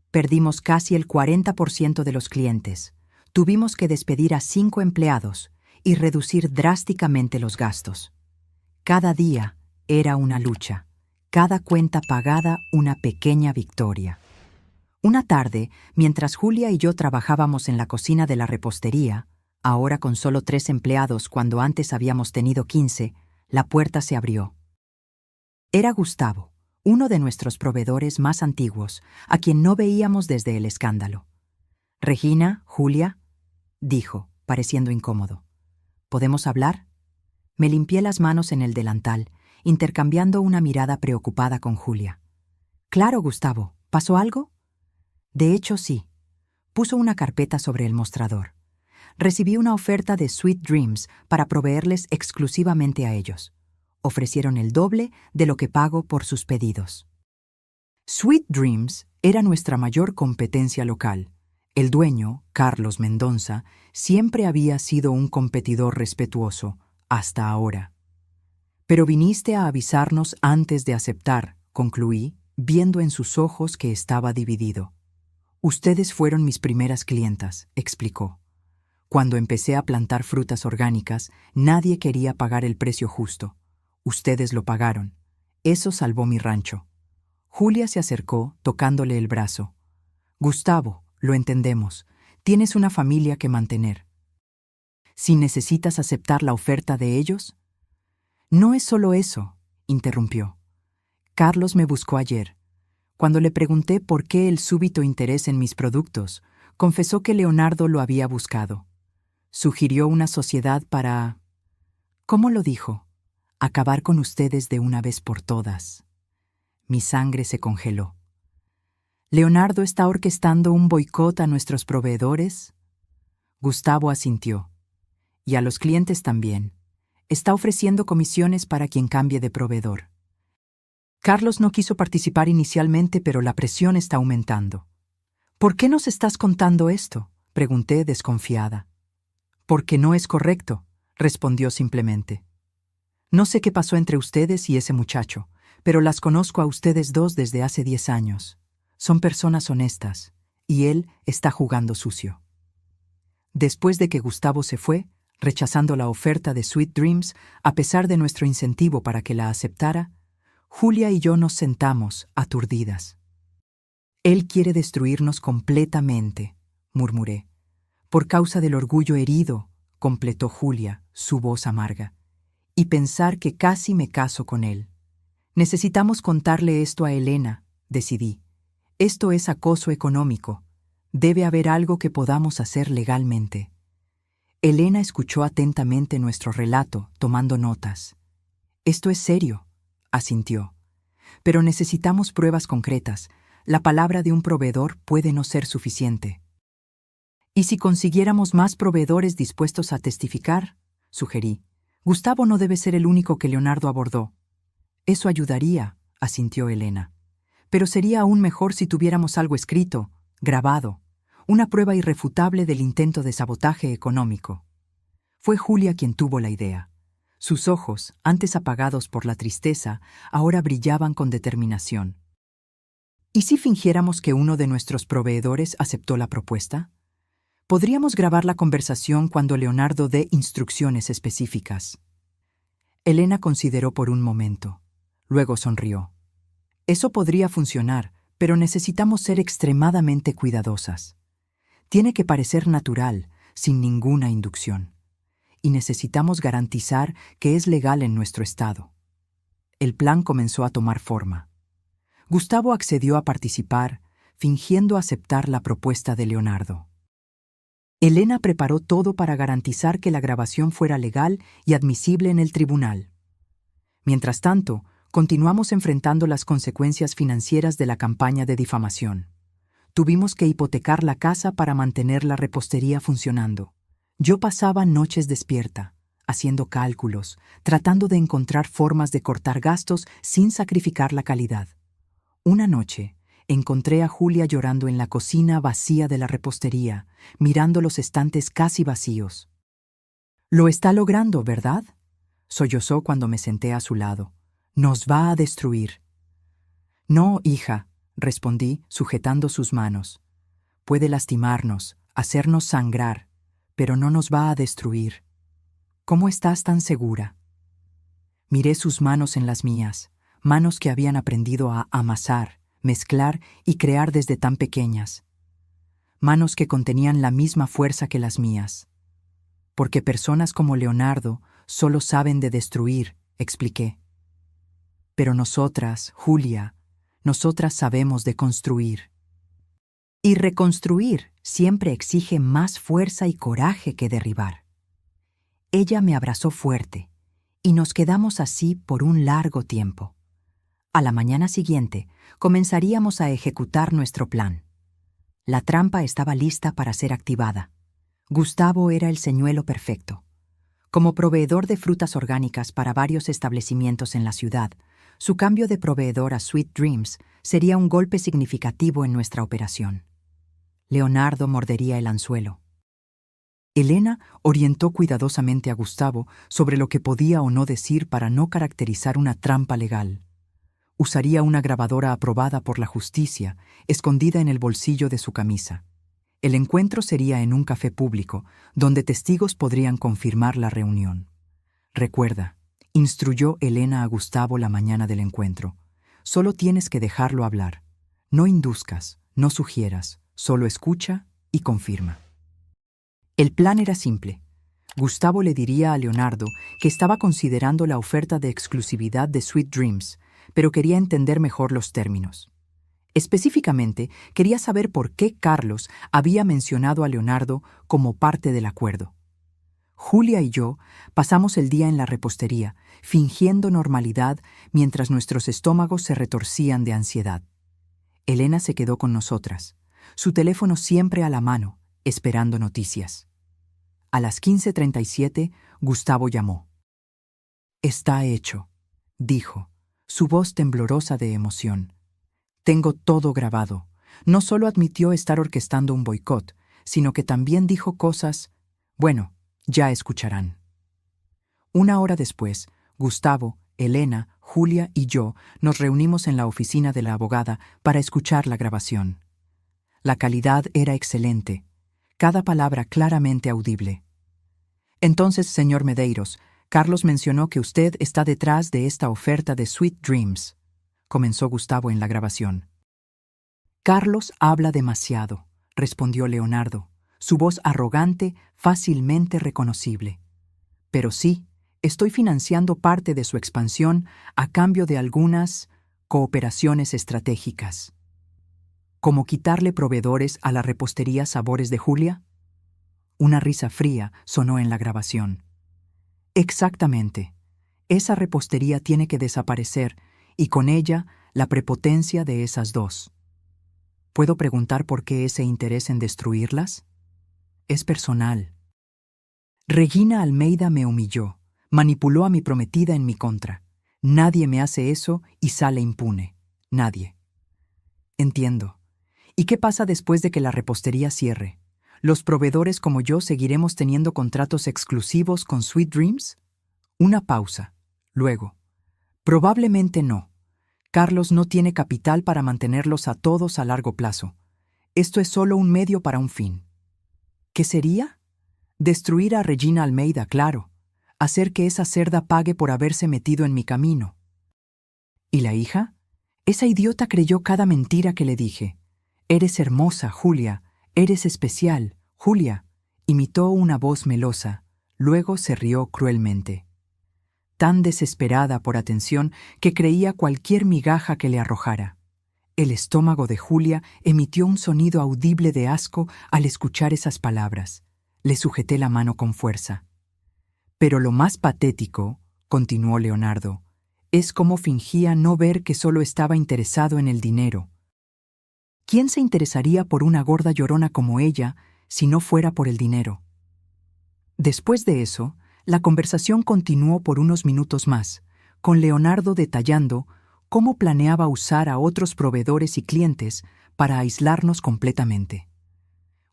Perdimos casi el 40% de los clientes. Tuvimos que despedir a 5 empleados y reducir drásticamente los gastos. Cada día era una lucha, cada cuenta pagada una pequeña victoria. Una tarde, mientras Julia y yo trabajábamos en la cocina de la repostería, ahora con solo 3 empleados cuando antes habíamos tenido 15, La puerta se abrió. Era Gustavo, uno de nuestros proveedores más antiguos, a quien no veíamos desde el escándalo. «Regina, Julia», dijo, pareciendo incómodo. «¿Podemos hablar?» Me limpié las manos en el delantal, intercambiando una mirada preocupada con Julia. «Claro, Gustavo. ¿Pasó algo?» «De hecho, sí». Puso una carpeta sobre el mostrador. «Recibí una oferta de Sweet Dreams para proveerles exclusivamente a ellos. Ofrecieron el doble de lo que pago por sus pedidos». Sweet Dreams era nuestra mayor competencia local. El dueño, Carlos Mendonza, siempre había sido un competidor respetuoso, hasta ahora. «Pero viniste a avisarnos antes de aceptar», concluí, viendo en sus ojos que estaba dividido. «Ustedes fueron mis primeras clientas», explicó. «Cuando empecé a plantar frutas orgánicas, nadie quería pagar el precio justo. Ustedes lo pagaron. Eso salvó mi rancho». Julia se acercó, tocándole el brazo. «Gustavo, lo entendemos. Tienes una familia que mantener. ¿Si necesitas aceptar la oferta de ellos?» «No es solo eso», interrumpió. «Carlos me buscó ayer. Cuando le pregunté por qué el súbito interés en mis productos, confesó que Leonardo lo había buscado. Sugirió una sociedad para... ¿Cómo lo dijo? Acabar con ustedes de una vez por todas». Mi sangre se congeló. «¿Leonardo está orquestando un boicot a nuestros proveedores?» Gustavo asintió. «Y a los clientes también. Está ofreciendo comisiones para quien cambie de proveedor». Carlos no quiso participar inicialmente, pero la presión está aumentando. «¿Por qué nos estás contando esto?», pregunté desconfiada. «Porque no es correcto», respondió simplemente. «No sé qué pasó entre ustedes y ese muchacho, pero las conozco a ustedes dos desde hace 10 años. Son personas honestas, y él está jugando sucio». Después de que Gustavo se fue, rechazando la oferta de Sweet Dreams, a pesar de nuestro incentivo para que la aceptara, Julia y yo nos sentamos, aturdidas. «Él quiere destruirnos completamente», murmuré. «Por causa del orgullo herido», completó Julia, su voz amarga. «Y pensar que casi me caso con él. Necesitamos contarle esto a Elena», decidí. «Esto es acoso económico. Debe haber algo que podamos hacer legalmente». Elena escuchó atentamente nuestro relato, tomando notas. «Esto es serio», asintió. «Pero necesitamos pruebas concretas. La palabra de un proveedor puede no ser suficiente». «¿Y si consiguiéramos más proveedores dispuestos a testificar?», sugerí. «Gustavo no debe ser el único que Leonardo abordó». «Eso ayudaría», asintió Elena. «Pero sería aún mejor si tuviéramos algo escrito, grabado, una prueba irrefutable del intento de sabotaje económico». Fue Julia quien tuvo la idea. Sus ojos, antes apagados por la tristeza, ahora brillaban con determinación. ¿Y si fingiéramos que uno de nuestros proveedores aceptó la propuesta? Podríamos grabar la conversación cuando Leonardo dé instrucciones específicas. Elena consideró por un momento. Luego sonrió. «Eso podría funcionar, pero necesitamos ser extremadamente cuidadosas. Tiene que parecer natural, sin ninguna inducción. Y necesitamos garantizar que es legal en nuestro estado». El plan comenzó a tomar forma. Gustavo accedió a participar, fingiendo aceptar la propuesta de Leonardo. Elena preparó todo para garantizar que la grabación fuera legal y admisible en el tribunal. Mientras tanto, continuamos enfrentando las consecuencias financieras de la campaña de difamación. Tuvimos que hipotecar la casa para mantener la repostería funcionando. Yo pasaba noches despierta, haciendo cálculos, tratando de encontrar formas de cortar gastos sin sacrificar la calidad. Una noche, encontré a Julia llorando en la cocina vacía de la repostería, mirando los estantes casi vacíos. «Lo está logrando, ¿verdad?», sollozó cuando me senté a su lado. «Nos va a destruir». «No, hija», respondí, sujetando sus manos. «Puede lastimarnos, hacernos sangrar, pero no nos va a destruir». «¿Cómo estás tan segura?». Miré sus manos en las mías, manos que habían aprendido a amasar, mezclar y crear desde tan pequeñas. Manos que contenían la misma fuerza que las mías. Porque personas como Leonardo solo saben de destruir expliqué. Pero nosotras, Julia, nosotras sabemos de construir. Y reconstruir siempre exige más fuerza y coraje que derribar. Ella me abrazó fuerte, y nos quedamos así por un largo tiempo. A la mañana siguiente, comenzaríamos a ejecutar nuestro plan. La trampa estaba lista para ser activada. Gustavo era el señuelo perfecto. Como proveedor de frutas orgánicas para varios establecimientos en la ciudad, su cambio de proveedor a Sweet Dreams sería un golpe significativo en nuestra operación. Leonardo mordería el anzuelo. Elena orientó cuidadosamente a Gustavo sobre lo que podía o no decir para no caracterizar una trampa legal. Usaría una grabadora aprobada por la justicia, escondida en el bolsillo de su camisa. El encuentro sería en un café público, donde testigos podrían confirmar la reunión. Recuerda, instruyó Elena a Gustavo la mañana del encuentro. Solo tienes que dejarlo hablar. No induzcas, no sugieras, solo escucha y confirma. El plan era simple. Gustavo le diría a Leonardo que estaba considerando la oferta de exclusividad de Sweet Dreams, pero quería entender mejor los términos. Específicamente, quería saber por qué Carlos había mencionado a Leonardo como parte del acuerdo. Julia y yo pasamos el día en la repostería, fingiendo normalidad mientras nuestros estómagos se retorcían de ansiedad. Elena se quedó con nosotras, su teléfono siempre a la mano, esperando noticias. A las 15:37, Gustavo llamó. «Está hecho», dijo, su voz temblorosa de emoción. «Tengo todo grabado». No solo admitió estar orquestando un boicot, sino que también dijo cosas... Bueno, ya escucharán. Una hora después, Gustavo, Elena, Julia y yo nos reunimos en la oficina de la abogada para escuchar la grabación. La calidad era excelente, cada palabra claramente audible. «Entonces, señor Medeiros, Carlos mencionó que usted está detrás de esta oferta de Sweet Dreams», comenzó Gustavo en la grabación. «Carlos habla demasiado», respondió Leonardo, su voz arrogante, fácilmente reconocible. «Pero sí, estoy financiando parte de su expansión a cambio de algunas cooperaciones estratégicas». ¿Como quitarle proveedores a la repostería Sabores de Julia? Una risa fría sonó en la grabación. «Exactamente. Esa repostería tiene que desaparecer y con ella la prepotencia de esas dos. ¿Puedo preguntar por qué ese interés en destruirlas? Es personal. Regina Almeida me humilló, manipuló a mi prometida en mi contra. Nadie me hace eso y sale impune. Nadie». «Entiendo. ¿Y qué pasa después de que la repostería cierre? ¿Los proveedores como yo seguiremos teniendo contratos exclusivos con Sweet Dreams?» Una pausa. Luego. «Probablemente no. Carlos no tiene capital para mantenerlos a todos a largo plazo. Esto es solo un medio para un fin». «¿Qué sería?» «Destruir a Regina Almeida, claro. Hacer que esa cerda pague por haberse metido en mi camino». «¿Y la hija?» «Esa idiota creyó cada mentira que le dije. Eres hermosa, Julia. Eres especial, Julia», imitó una voz melosa. Luego se rió cruelmente. Tan desesperada por atención que creía cualquier migaja que le arrojara. El estómago de Julia emitió un sonido audible de asco al escuchar esas palabras. Le sujeté la mano con fuerza. «Pero lo más patético», continuó Leonardo, «es cómo fingía no ver que solo estaba interesado en el dinero. ¿Quién se interesaría por una gorda llorona como ella si no fuera por el dinero?» Después de eso, la conversación continuó por unos minutos más, con Leonardo detallando cómo planeaba usar a otros proveedores y clientes para aislarnos completamente.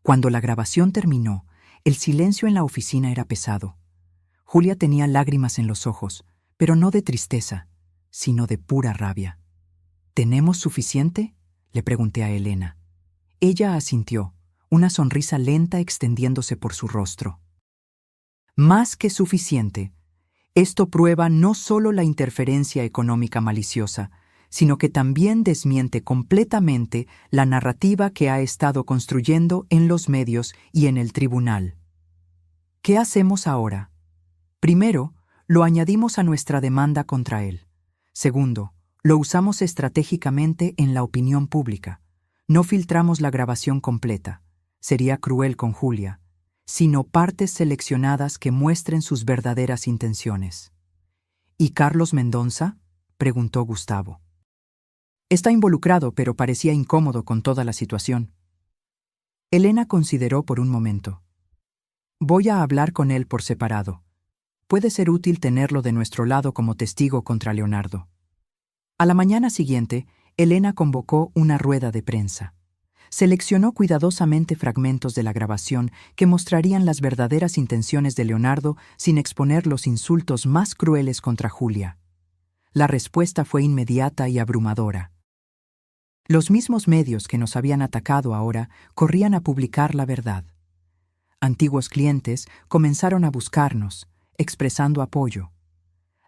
Cuando la grabación terminó, el silencio en la oficina era pesado. Julia tenía lágrimas en los ojos, pero no de tristeza, sino de pura rabia. «¿Tenemos suficiente?», le pregunté a Elena. Ella asintió, una sonrisa lenta extendiéndose por su rostro. «Más que suficiente. Esto prueba no solo la interferencia económica maliciosa, sino que también desmiente completamente la narrativa que ha estado construyendo en los medios y en el tribunal. ¿Qué hacemos ahora? Primero, lo añadimos a nuestra demanda contra él. Segundo, lo usamos estratégicamente en la opinión pública. No filtramos la grabación completa. Sería cruel con Julia, sino partes seleccionadas que muestren sus verdaderas intenciones. ¿Y Carlos Mendonça?, preguntó Gustavo. Está involucrado, pero parecía incómodo con toda la situación. Elena consideró por un momento. Voy a hablar con él por separado. Puede ser útil tenerlo de nuestro lado como testigo contra Leonardo. A la mañana siguiente, Elena convocó una rueda de prensa. Seleccionó cuidadosamente fragmentos de la grabación que mostrarían las verdaderas intenciones de Leonardo sin exponer los insultos más crueles contra Julia. La respuesta fue inmediata y abrumadora. Los mismos medios que nos habían atacado ahora corrían a publicar la verdad. Antiguos clientes comenzaron a buscarnos, expresando apoyo.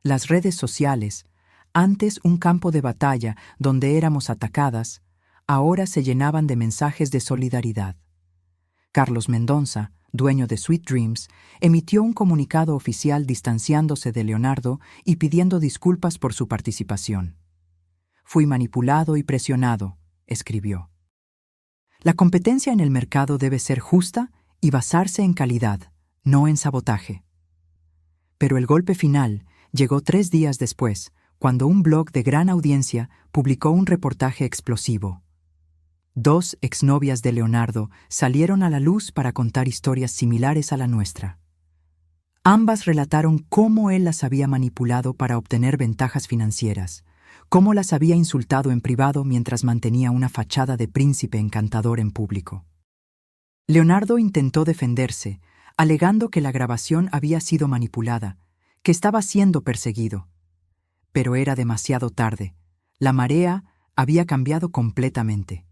Las redes sociales, antes un campo de batalla donde éramos atacadas, ahora se llenaban de mensajes de solidaridad. Carlos Mendonça, dueño de Sweet Dreams, emitió un comunicado oficial distanciándose de Leonardo y pidiendo disculpas por su participación. Fui manipulado y presionado, escribió. La competencia en el mercado debe ser justa y basarse en calidad, no en sabotaje. Pero el golpe final llegó 3 días después, cuando un blog de gran audiencia publicó un reportaje explosivo. 2 exnovias de Leonardo salieron a la luz para contar historias similares a la nuestra. Ambas relataron cómo él las había manipulado para obtener ventajas financieras, cómo las había insultado en privado mientras mantenía una fachada de príncipe encantador en público. Leonardo intentó defenderse, alegando que la grabación había sido manipulada, que estaba siendo perseguido. Pero era demasiado tarde. La marea había cambiado completamente.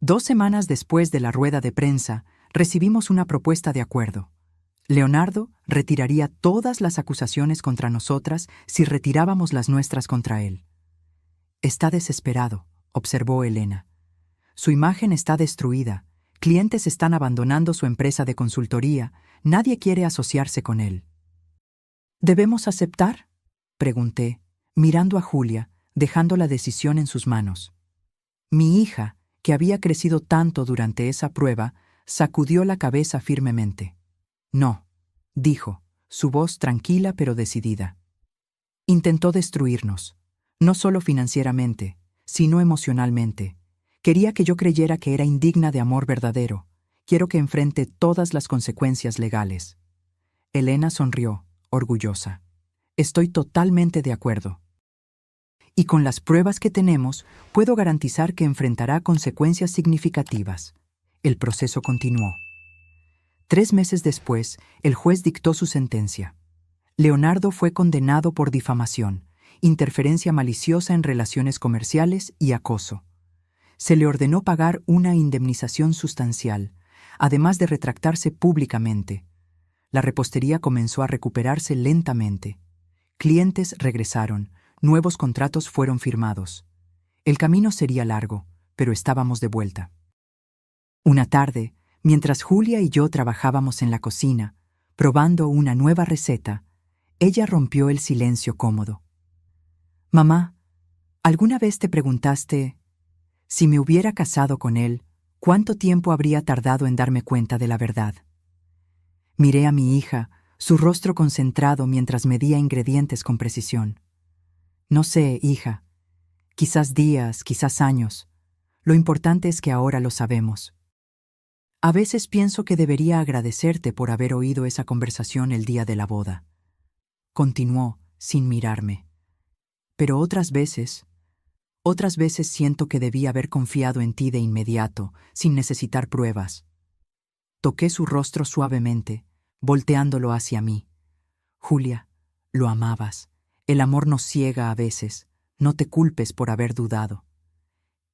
2 semanas después de la rueda de prensa, recibimos una propuesta de acuerdo. Leonardo retiraría todas las acusaciones contra nosotras si retirábamos las nuestras contra él. Está desesperado, observó Elena. Su imagen está destruida. Clientes están abandonando su empresa de consultoría. Nadie quiere asociarse con él. ¿Debemos aceptar?, pregunté, mirando a Julia, dejando la decisión en sus manos. Mi hija, que había crecido tanto durante esa prueba, sacudió la cabeza firmemente. No, dijo, su voz tranquila pero decidida. Intentó destruirnos, no solo financieramente, sino emocionalmente. Quería que yo creyera que era indigna de amor verdadero. Quiero que enfrente todas las consecuencias legales. Elena sonrió, orgullosa. Estoy totalmente de acuerdo. Y con las pruebas que tenemos, puedo garantizar que enfrentará consecuencias significativas. El proceso continuó. 3 meses después, el juez dictó su sentencia. Leonardo fue condenado por difamación, interferencia maliciosa en relaciones comerciales y acoso. Se le ordenó pagar una indemnización sustancial, además de retractarse públicamente. La repostería comenzó a recuperarse lentamente. Clientes regresaron, nuevos contratos fueron firmados. El camino sería largo, pero estábamos de vuelta. Una tarde, mientras Julia y yo trabajábamos en la cocina, probando una nueva receta, ella rompió el silencio cómodo. Mamá, ¿alguna vez te preguntaste, si me hubiera casado con él, cuánto tiempo habría tardado en darme cuenta de la verdad? Miré a mi hija, su rostro concentrado mientras medía ingredientes con precisión. No sé, hija. Quizás días, quizás años. Lo importante es que ahora lo sabemos. A veces pienso que debería agradecerte por haber oído esa conversación el día de la boda. Continuó, sin mirarme. Pero otras veces siento que debí haber confiado en ti de inmediato, sin necesitar pruebas. Toqué su rostro suavemente, volteándolo hacia mí. Julia, lo amabas. El amor nos ciega a veces. No te culpes por haber dudado.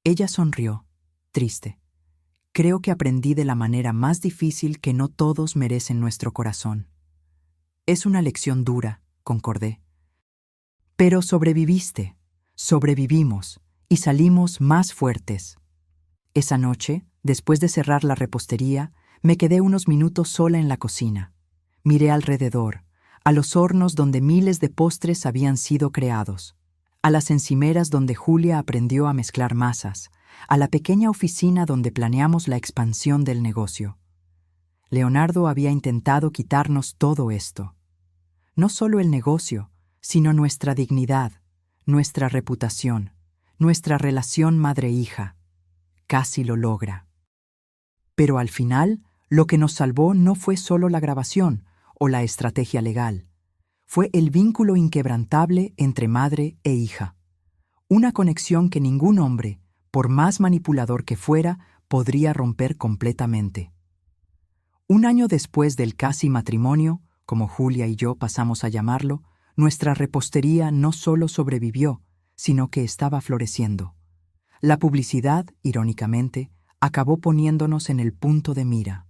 Ella sonrió, triste. Creo que aprendí de la manera más difícil que no todos merecen nuestro corazón. Es una lección dura, concordé. Pero sobreviviste, sobrevivimos y salimos más fuertes. Esa noche, después de cerrar la repostería, me quedé unos minutos sola en la cocina. Miré alrededor, a los hornos donde miles de postres habían sido creados, a las encimeras donde Julia aprendió a mezclar masas, a la pequeña oficina donde planeamos la expansión del negocio. Leonardo había intentado quitarnos todo esto. No solo el negocio, sino nuestra dignidad, nuestra reputación, nuestra relación madre-hija. Casi lo logra. Pero al final, lo que nos salvó no fue solo la grabación o la estrategia legal. Fue el vínculo inquebrantable entre madre e hija. Una conexión que ningún hombre, por más manipulador que fuera, podría romper completamente. Un año después del casi matrimonio, como Julia y yo pasamos a llamarlo, nuestra repostería no solo sobrevivió, sino que estaba floreciendo. La publicidad, irónicamente, acabó poniéndonos en el punto de mira.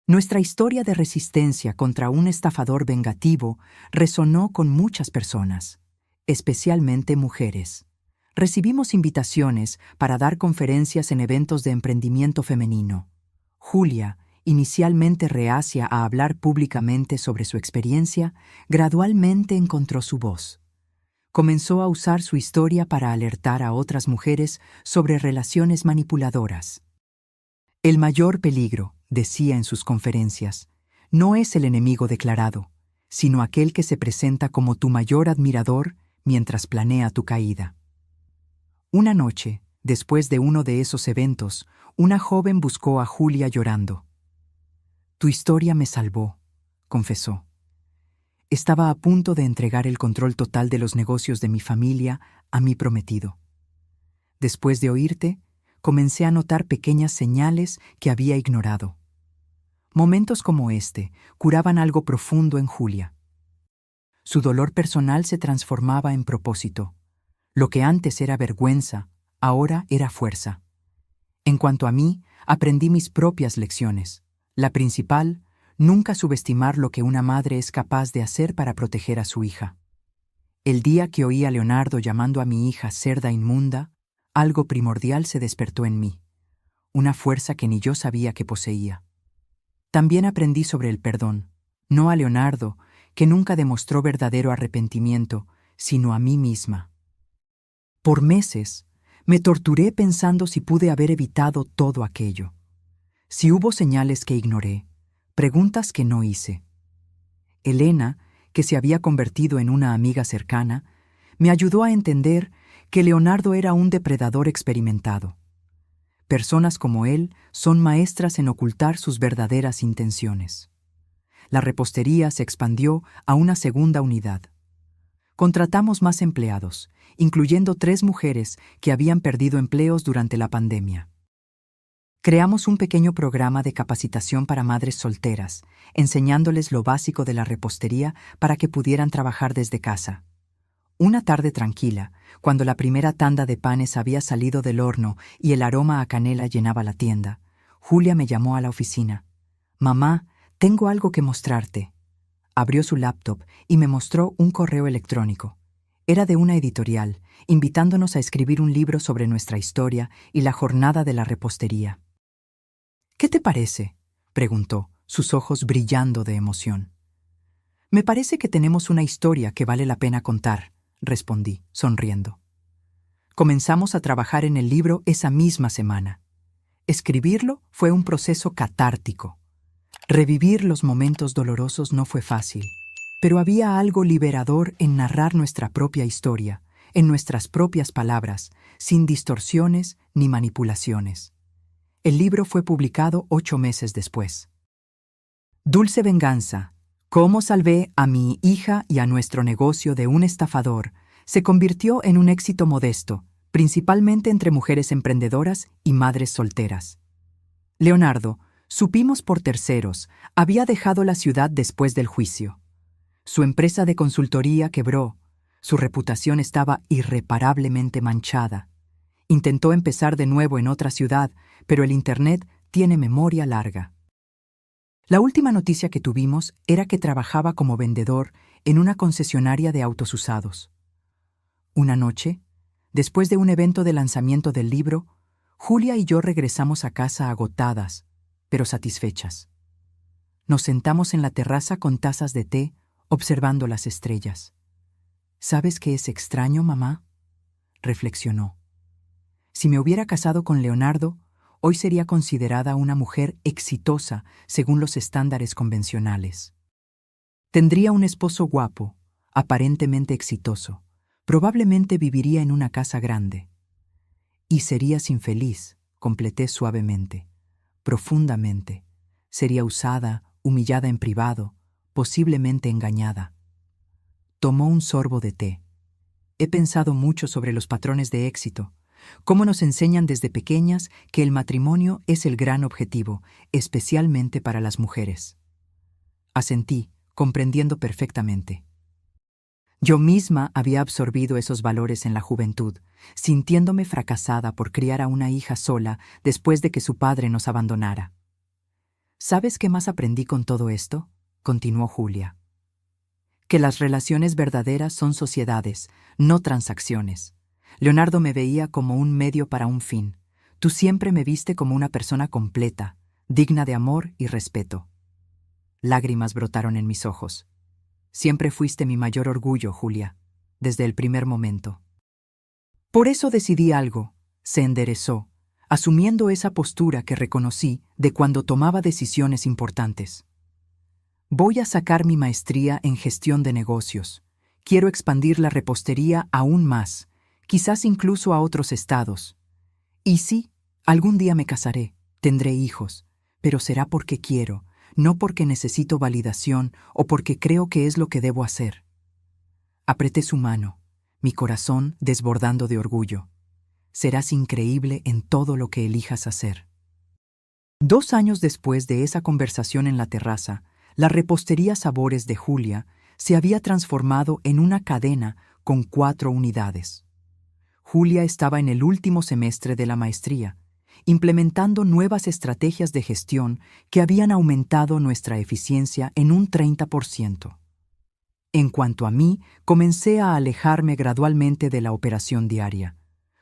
Nuestra historia de resistencia contra un estafador vengativo resonó con muchas personas, especialmente mujeres. Recibimos invitaciones para dar conferencias en eventos de emprendimiento femenino. Julia, inicialmente reacia a hablar públicamente sobre su experiencia, gradualmente encontró su voz. Comenzó a usar su historia para alertar a otras mujeres sobre relaciones manipuladoras. El mayor peligro, decía en sus conferencias, no es el enemigo declarado, sino aquel que se presenta como tu mayor admirador mientras planea tu caída. Una noche, después de uno de esos eventos, una joven buscó a Julia llorando. «Tu historia me salvó», confesó. «Estaba a punto de entregar el control total de los negocios de mi familia a mi prometido. Después de oírte, comencé a notar pequeñas señales que había ignorado. Momentos como este curaban algo profundo en Julia. Su dolor personal se transformaba en propósito. Lo que antes era vergüenza, ahora era fuerza. En cuanto a mí, aprendí mis propias lecciones. La principal, nunca subestimar lo que una madre es capaz de hacer para proteger a su hija. El día que oí a Leonardo llamando a mi hija cerda inmunda, algo primordial se despertó en mí, una fuerza que ni yo sabía que poseía. También aprendí sobre el perdón, no a Leonardo, que nunca demostró verdadero arrepentimiento, sino a mí misma. Por meses, me torturé pensando si pude haber evitado todo aquello. Si hubo señales que ignoré, preguntas que no hice. Elena, que se había convertido en una amiga cercana, me ayudó a entender que Leonardo era un depredador experimentado. Personas como él son maestras en ocultar sus verdaderas intenciones. La repostería se expandió a una segunda unidad. Contratamos más empleados, incluyendo 3 mujeres que habían perdido empleos durante la pandemia. Creamos un pequeño programa de capacitación para madres solteras, enseñándoles lo básico de la repostería para que pudieran trabajar desde casa. Una tarde tranquila, cuando la primera tanda de panes había salido del horno y el aroma a canela llenaba la tienda, Julia me llamó a la oficina. «Mamá, tengo algo que mostrarte». Abrió su laptop y me mostró un correo electrónico. Era de una editorial, invitándonos a escribir un libro sobre nuestra historia y la jornada de la repostería. «¿Qué te parece?», preguntó, sus ojos brillando de emoción. «Me parece que tenemos una historia que vale la pena contar», respondí, sonriendo. Comenzamos a trabajar en el libro esa misma semana. Escribirlo fue un proceso catártico. Revivir los momentos dolorosos no fue fácil, pero había algo liberador en narrar nuestra propia historia, en nuestras propias palabras, sin distorsiones ni manipulaciones. El libro fue publicado 8 meses después. Dulce Venganza. Cómo salvé a mi hija y a nuestro negocio de un estafador se convirtió en un éxito modesto, principalmente entre mujeres emprendedoras y madres solteras. Leonardo, supimos por terceros, había dejado la ciudad después del juicio. Su empresa de consultoría quebró, su reputación estaba irreparablemente manchada. Intentó empezar de nuevo en otra ciudad, pero el Internet tiene memoria larga. La última noticia que tuvimos era que trabajaba como vendedor en una concesionaria de autos usados. Una noche, después de un evento de lanzamiento del libro, Julia y yo regresamos a casa agotadas, pero satisfechas. Nos sentamos en la terraza con tazas de té, observando las estrellas. ¿Sabes qué es extraño, mamá?, reflexionó. Si me hubiera casado con Leonardo, hoy sería considerada una mujer exitosa según los estándares convencionales. Tendría un esposo guapo, aparentemente exitoso. Probablemente viviría en una casa grande. Y serías infeliz, completé suavemente, profundamente. Sería usada, humillada en privado, posiblemente engañada. Tomó un sorbo de té. He pensado mucho sobre los patrones de éxito, cómo nos enseñan desde pequeñas que el matrimonio es el gran objetivo, especialmente para las mujeres. Asentí, comprendiendo perfectamente. Yo misma había absorbido esos valores en la juventud, sintiéndome fracasada por criar a una hija sola después de que su padre nos abandonara. ¿Sabes qué más aprendí con todo esto?, continuó Julia. Que las relaciones verdaderas son sociedades, no transacciones. Leonardo me veía como un medio para un fin. Tú siempre me viste como una persona completa, digna de amor y respeto. Lágrimas brotaron en mis ojos. Siempre fuiste mi mayor orgullo, Julia, desde el primer momento. Por eso decidí algo. Se enderezó, asumiendo esa postura que reconocí de cuando tomaba decisiones importantes. Voy a sacar mi maestría en gestión de negocios. Quiero expandir la repostería aún más, quizás incluso a otros estados. Y sí, algún día me casaré, tendré hijos, pero será porque quiero, no porque necesito validación o porque creo que es lo que debo hacer. Apreté su mano, mi corazón desbordando de orgullo. Serás increíble en todo lo que elijas hacer. 2 años después de esa conversación en la terraza, la repostería Sabores de Julia se había transformado en una cadena con 4 unidades. Julia estaba en el último semestre de la maestría, implementando nuevas estrategias de gestión que habían aumentado nuestra eficiencia en un 30%. En cuanto a mí, comencé a alejarme gradualmente de la operación diaria,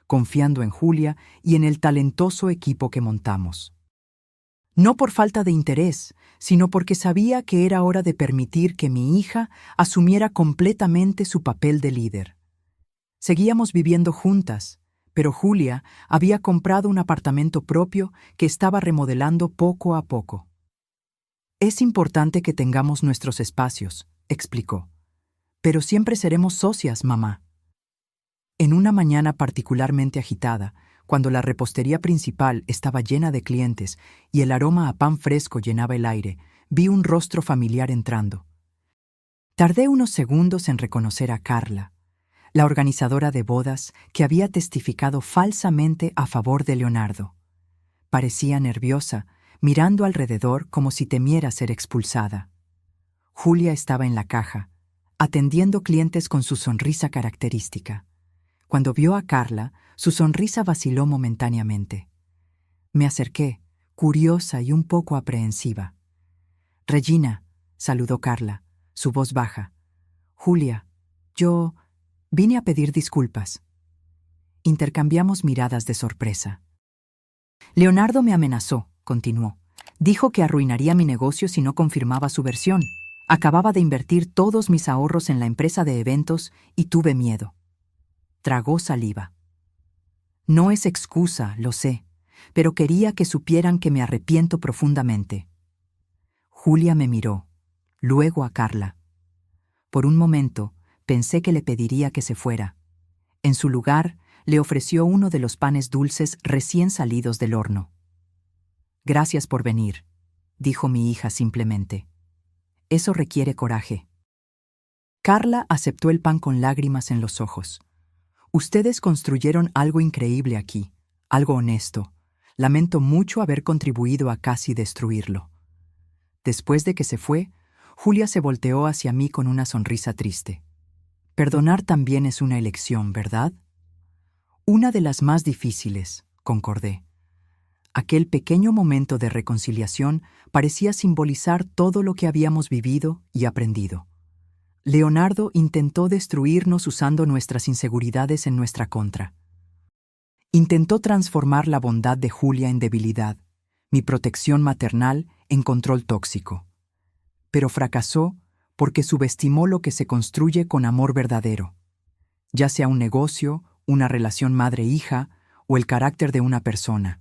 confiando en Julia y en el talentoso equipo que montamos. No por falta de interés, sino porque sabía que era hora de permitir que mi hija asumiera completamente su papel de líder. Seguíamos viviendo juntas, pero Julia había comprado un apartamento propio que estaba remodelando poco a poco. Es importante que tengamos nuestros espacios, explicó. Pero siempre seremos socias, mamá. En una mañana particularmente agitada, cuando la repostería principal estaba llena de clientes y el aroma a pan fresco llenaba el aire, vi un rostro familiar entrando. Tardé unos segundos en reconocer a Carla, la organizadora de bodas que había testificado falsamente a favor de Leonardo. Parecía nerviosa, mirando alrededor como si temiera ser expulsada. Julia estaba en la caja, atendiendo clientes con su sonrisa característica. Cuando vio a Carla, su sonrisa vaciló momentáneamente. Me acerqué, curiosa y un poco aprehensiva. «Regina», saludó Carla, su voz baja. «Julia, yo vine a pedir disculpas». Intercambiamos miradas de sorpresa. «Leonardo me amenazó», continuó. «Dijo que arruinaría mi negocio si no confirmaba su versión. Acababa de invertir todos mis ahorros en la empresa de eventos y tuve miedo». Tragó saliva. «No es excusa, lo sé, pero quería que supieran que me arrepiento profundamente». Julia me miró, luego a Carla. Por un momento, pensé que le pediría que se fuera. En su lugar, le ofreció uno de los panes dulces recién salidos del horno. «Gracias por venir», dijo mi hija simplemente. «Eso requiere coraje». Carla aceptó el pan con lágrimas en los ojos. «Ustedes construyeron algo increíble aquí, algo honesto. Lamento mucho haber contribuido a casi destruirlo». Después de que se fue, Julia se volteó hacia mí con una sonrisa triste. «Perdonar también es una elección, ¿verdad?» «Una de las más difíciles», concordé. Aquel pequeño momento de reconciliación parecía simbolizar todo lo que habíamos vivido y aprendido. Leonardo intentó destruirnos usando nuestras inseguridades en nuestra contra. Intentó transformar la bondad de Julia en debilidad, mi protección maternal en control tóxico. Pero fracasó porque subestimó lo que se construye con amor verdadero, ya sea un negocio, una relación madre-hija o el carácter de una persona.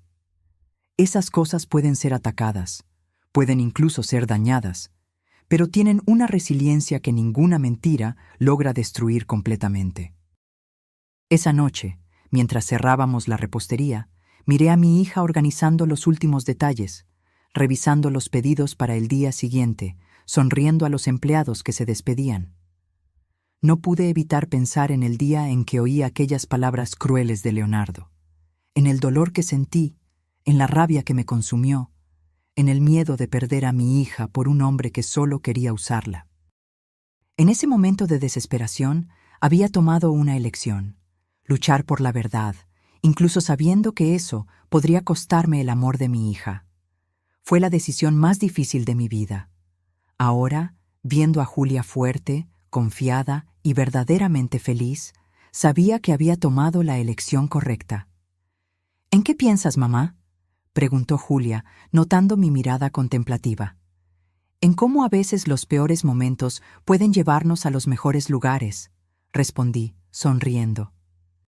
Esas cosas pueden ser atacadas, pueden incluso ser dañadas, pero tienen una resiliencia que ninguna mentira logra destruir completamente. Esa noche, mientras cerrábamos la repostería, miré a mi hija organizando los últimos detalles, revisando los pedidos para el día siguiente, sonriendo a los empleados que se despedían. No pude evitar pensar en el día en que oí aquellas palabras crueles de Leonardo, en el dolor que sentí, en la rabia que me consumió, en el miedo de perder a mi hija por un hombre que solo quería usarla. En ese momento de desesperación, había tomado una elección: luchar por la verdad, incluso sabiendo que eso podría costarme el amor de mi hija. Fue la decisión más difícil de mi vida. Ahora, viendo a Julia fuerte, confiada y verdaderamente feliz, sabía que había tomado la elección correcta. ¿En qué piensas, mamá?, preguntó Julia, notando mi mirada contemplativa. En cómo a veces los peores momentos pueden llevarnos a los mejores lugares, respondí, sonriendo.